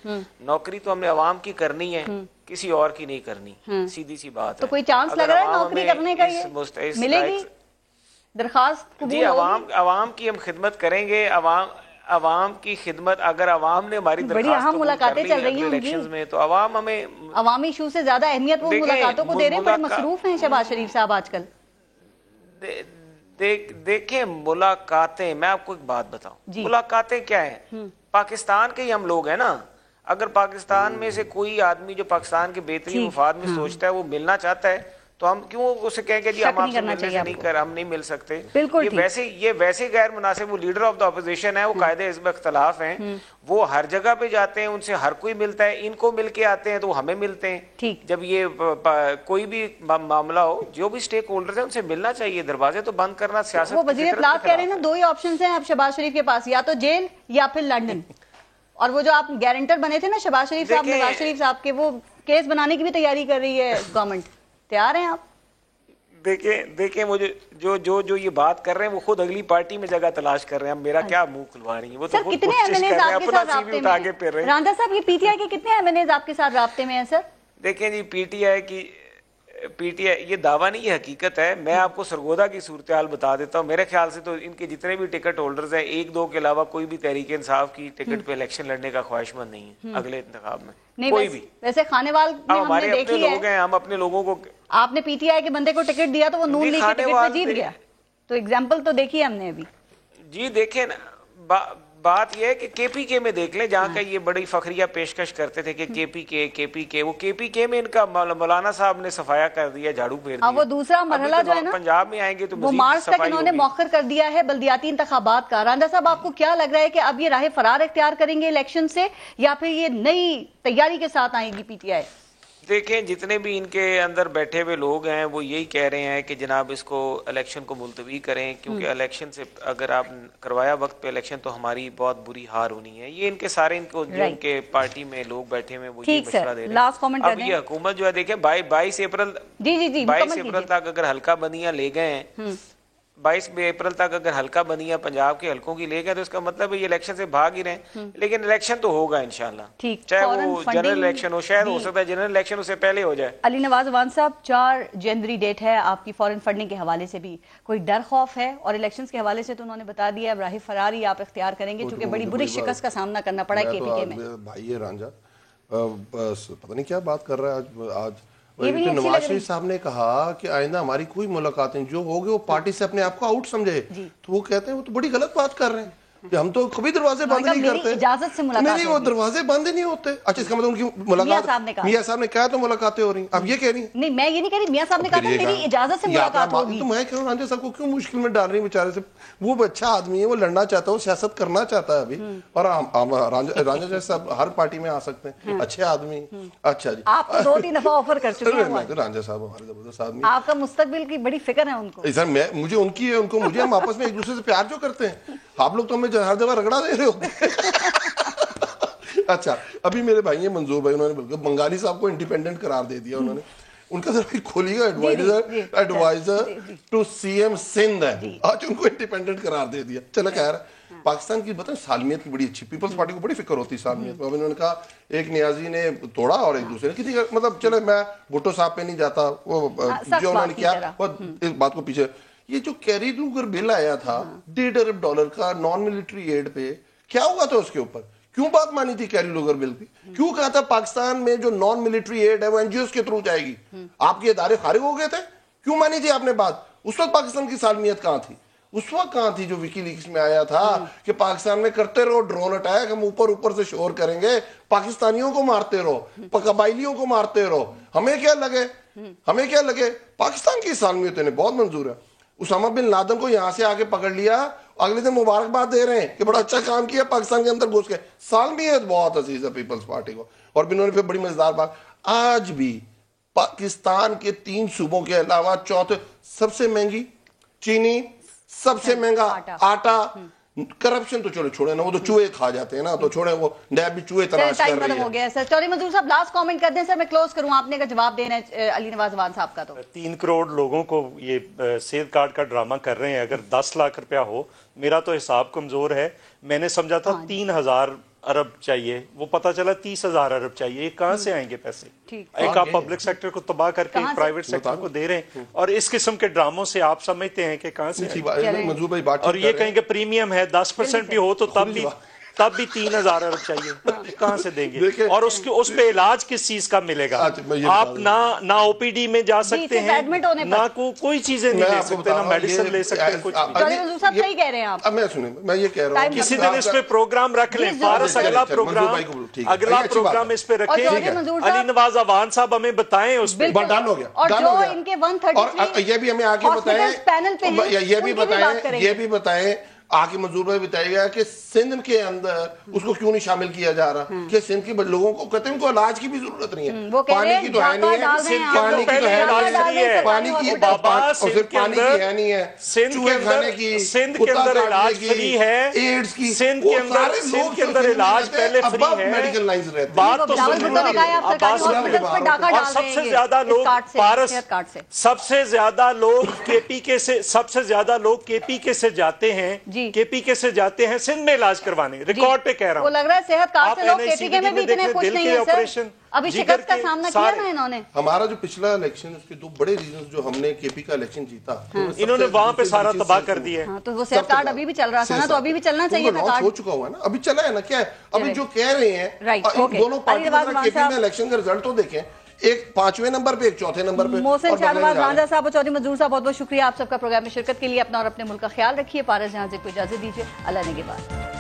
नौकरी तो हमने अवाम की करनी है, किसी और की नहीं करनी, सीधी सी बात है। तो कोई चांस लग रहा है नौकरी करने का, ये मिलेगी दरखास्त? जी, अवाम की हम खिदमत करेंगे, अवाम की खिदमत अगर अवाम ने हमारी बड़ी अहम मुलाकातें चल रही हैं इलेक्शंस में तो अवाम हमें अवामी इशू से ज्यादा अहमियत वो मुलाकातों को दे रहे हैं। बड़े मसरूफ हैं शहबाज शरीफ साहब आजकल। देखें, मुलाकातें, मैं आपको एक बात बताऊं, मुलाकातें क्या है? पाकिस्तान के ही हम लोग हैं ना। अगर पाकिस्तान में से कोई आदमी जो पाकिस्तान के बेहतरीन मुफाद में सोचता है वो मिलना चाहता है तो हम क्यों उसे कहेंगे जी हम आपसे मिलने से हम नहीं मिल सकते? ये वैसे गैर मुनासिब। वो लीडर ऑफ द अपोजिशन है, वो कायदे हिज़्ब इख्तिलाफ हैं, वो हर जगह पे जाते हैं, उनसे हर कोई मिलता है, इनको मिल के आते हैं तो हमें मिलते हैं। जब ये कोई भी मामला हो, जो भी स्टेक होल्डर है उनसे मिलना चाहिए, दरवाजे तो बंद करना सियासत। वो वज़ीर इत्तलाफ कह रहे हैं ना, 2 ही ऑप्शन हैं अब शहबाज शरीफ के पास, या तो जेल या फिर लंदन। और वो जो आप गारंटर बने थे ना शहबाज शरीफ साहब, नवाज शरीफ साहब के, वो केस बनाने की भी तैयारी कर रही है गवर्नमेंट। तैयार हैं आप? देखें मुझे जो ये बात कर रहे हैं वो खुद अगली पार्टी में जगह तलाश कर रहे हैं। मेरा क्या मुंह खुलवा रही है वो? सर, तो कितने एमएनएज आपके साथ राब्ते में हैं? रांझा साहब, ये पीटीआई के कितने एमएनएज आपके साथ राब्ते में हैं सर? देखें जी, पीटीआई ये दावा नहीं, ये हकीकत है। मैं आपको सरगोदा की सूरत हाल बता देता हूँ। मेरे ख्याल से तो इनके जितने भी टिकट होल्डर्स हैं, 1-2 के अलावा कोई भी तहरीक इंसाफ की टिकट पे इलेक्शन लड़ने का ख्वाहिशमंद नहीं है अगले इंतखाब में, नहीं, कोई भी। वैसे खानेवाल में हमारे अपने लोग हैं, हम अपने लोगों को। आपने पीटीआई के बंदे को टिकट दिया तो वो नून लीग के टिकट पे जीत गया, तो एग्जाम्पल तो देखिए हमने अभी। जी देखे ना, बात यह है कि केपीके में देख लें, जहाँ का ये बड़ी फखरिया पेशकश करते थे कि केपीके वो केपीके में इनका मौलाना साहब ने सफाया कर दिया, झाड़ू फेर दिया। वो दूसरा मरहला जो है ना, पंजाब में आएंगे तो वो मार्च तक इन्होंने मौखर कर दिया है बल्दियाती इंतखाबात का। रांझा साहब, आपको क्या लग रहा है कि अब ये राह फरार इख्तियार करेंगे इलेक्शन से, या फिर ये नई तैयारी के साथ आएगी पीटीआई? देखें, जितने भी इनके अंदर बैठे हुए लोग हैं वो यही कह रहे हैं कि जनाब इसको इलेक्शन को मुलतवी करें, क्योंकि इलेक्शन से अगर आप करवाया वक्त पे इलेक्शन तो हमारी बहुत बुरी हार होनी है। ये इनके सारे जो इनके पार्टी में लोग बैठे हुए वो ये मशवरा दे रहे हैं। अब ये हुकूमत जो है, देखें 22 अप्रैल तक अगर हल्का बंदियां ले गए हैं 22 अप्रैल तक अगर हल्का बंदियां पंजाब के हल्कों की ले गए तो इसका मतलब है ये इलेक्शन से भाग ही रहे, लेकिन इलेक्शन तो होगा इंशाल्लाह, चाहे वो जनरल इलेक्शन हो, शायद हो सकता है जनरल इलेक्शन उससे पहले हो जाए। अली नवाज अवान साहब, 4 जनवरी डेट है आपकी फॉरेन फंडिंग के हवाले से भी कोई डर खौफ है? और इलेक्शंस के हवाले से तो उन्होंने बता दिया अब राह फरारी आप इख्तियार करेंगे क्योंकि बड़ी बुरी शिकस्त का सामना करना पड़ा है केपीके में। भाई ये रांझा बस पता नहीं क्या बात कर रहा है आज। नवाज शरीफ साहब ने कहा कि आइंदा हमारी कोई मुलाकातें जो होगी वो पार्टी से अपने आप को आउट समझे, तो वो कहते हैं वो तो बड़ी गलत बात कर रहे हैं, हम तो कभी दरवाजे बंद नहीं करते, इजाजत से मुलाकात नहीं वो दरवाजे बंद ही नहीं होते। अच्छा इसका मतलब उनकी मुलाकात मियां साहब ने कहा तो मुलाकातें हो रही, अब ये कह रही है नहीं मैं ये नहीं कह रही, मियां साहब ने कहा था मेरी इजाजत से मुलाकात होगी। तो मैं कह रहा हूं सबको क्यों मुश्किल में डाल रही बेचारे से, वो अच्छा आदमी है, वो लड़ना चाहता है, वो सियासत करना चाहता है अभी, और रांझा साहब हर पार्टी में आ सकते हैं, अच्छे आदमी। अच्छा जी आप 2-3 दफा ऑफर कर चुके हैं, रांझा साहब हमारे जबरदस्त आदमी, आपका मुस्तकबिल की बड़ी फिक्र है उनको। सर मैं मुझे उनकी है, उनको मुझे, हम आपस में एक दूसरे से प्यार जो करते हैं, आप लोग तो हमें हर जगह रगड़ा दे रहे होते अच्छा अभी मेरे भाई हैं मंजूर भाई, उन्होंने बिल्कुल बंगाली साहब को इंडिपेंडेंट करार दे दिया उन्होंने, उनका जरा खोलिएगा एडवाइजर टू सीएम सिंध है, आज उनको इंडिपेंडेंट करार दे दिया। चलो खैर पाकिस्तान की बताएं सालमियत की बड़ी अच्छी, पीपल्स पार्टी को बड़ी फिक्र होती है सालमियत में। उन्होंने कहा एक नियाजी ने तोड़ा और एक दूसरे ने किसी मतलब चलो मैं भुट्टो साहब पे नहीं जाता, वो जो उन्होंने किया वो इस बात को पीछे, ये जो कैरी लूगर बिल आया था $1.5 अरब का नॉन मिलिट्री एड पे, क्या हुआ था उसके ऊपर, क्यों बात मानी थी कैरी लूगर बिल की, क्यों कहा था पाकिस्तान में जो नॉन मिलिट्री एड है वो एनजीओ के थ्रू जाएगी, आपके इदारे खारिज हो गए थे, क्यों मानी थी आपने बात? उस वक्त पाकिस्तान की सालमियत कहां थी? उस वक्त कहां थी जो विकीलीक्स में आया था कि पाकिस्तान में करते रहो ड्रोन अटैक, हम ऊपर ऊपर से शोर करेंगे, पाकिस्तानियों को मारते रहो, कबाइलियों को मारते रहो, हमें क्या लगे, पाकिस्तान की सालमियत इन्हें बहुत मंजूर है। उसामा बिन लादेन को यहां से आके पकड़ लिया, अगले दिन मुबारकबाद दे रहे हैं कि बड़ा अच्छा काम किया, पाकिस्तान के अंदर घुस गए। सालमियत बहुत अजीज है पीपल्स पार्टी को। और इन्होंने फिर बड़ी मजेदार बात, आज भी पाकिस्तान के 3 सूबों के अलावा चौथे सबसे महंगी चीनी, सबसे महंगा आटा, करप्शन तो चलो छोड़े ना, वो तो चूहे खा जाते हैं ना, तो छोड़े, वो नैब भी चूहे तलाश कर रही है। हो गया सर, चौधरी मंजूर साहब लास्ट कमेंट कर दें सर, मैं क्लोज करूं, आपने का जवाब देना है अली नवाज अवान साहब का। तो 3 करोड़ लोगों को ये सेहत कार्ड का ड्रामा कर रहे हैं, अगर 10 लाख रुपया हो, मेरा तो हिसाब कमजोर है, मैंने समझा था 3000 अरब चाहिए, वो पता चला 30,000 अरब चाहिए, ये कहां से आएंगे पैसे? एक आप पब्लिक सेक्टर को तबाह करके प्राइवेट सेक्टर को दे रहे हैं, और इस किस्म के ड्रामों से आप समझते हैं कि कहां से, और ये कहेंगे प्रीमियम है 10% भी हो तो तब भी 3000 अरब चाहिए, कहां से देंगे? और उस पे इलाज किस चीज का मिलेगा? आप ना ओपीडी में जा सकते हैं, ना कोई चीजें नहीं ले सकते, ना मेडिसिन ले सकते, कुछ सही कह रहे हैं आप। मैं सुनिए, मैं ये कह रहा हूँ किसी दिन इस पे प्रोग्राम रख लें, फारस अगला प्रोग्राम इस पे रखें, अली नवाज अवान साहब हमें बताएं उस पे, डन हो गया, और जो इनके 133 और ये भी हमें आगे बताएं, ये भी बताएं आके मंजूर भाई बताइएगा कि सिंध के अंदर उसको क्यों नहीं शामिल किया जा रहा, कि सिंध के लोगों को कहते हैं उनको इलाज की भी जरूरत नहीं है, पानी की तो है नहीं है, पानी की तो है, पानी की है नहीं है, चूहे खाने की, सिंध के अंदर इलाज फ्री है, एड्स की, सिंध के अंदर इलाज पहले फ्री है, मेडिकल लाइंस रहते हैं। बात तो और सबसे ज्यादा लोग पारस, सबसे ज्यादा लोग केपीके से जाते हैं, केपीके से जाते हैं सिंध में इलाज करवाने, रिकॉर्ड पे कह रहा हूं। वो लग रहा है सेहत कार्ड से लोग केपीके में भी इतने खुश नहीं है सर, अभी शिकस्त का सामना किया ना इन्होंने। हमारा जो पिछला इलेक्शन, उसके 2 बड़े रीजन, जो हमने केपी का इलेक्शन जीता, इन्होंने वहां पे सारा तबाह कर दिया। तो वो सेहत कार्ड अभी भी चल रहा था ना, तो अभी भी चलना चाहिए था कार्ड, हो चुका हुआ है ना, अभी चला है ना, क्या है अभी जो कह रहे हैं दोनों पार्टियों केपी में इलेक्शन का रिजल्ट तो देखें, एक 5वें नंबर पे, एक 4थे नंबर पे। मोहसिन शाहनवाज रांझा साहब और चौधरी मंजूर साहब बहुत बहुत शुक्रिया आप सबका प्रोग्राम में शिरकत के लिए। अपना और अपने मुल्क का ख्याल रखिए। पारस जहां से को इजाजत दीजिए, अल्लाह ने के बाद।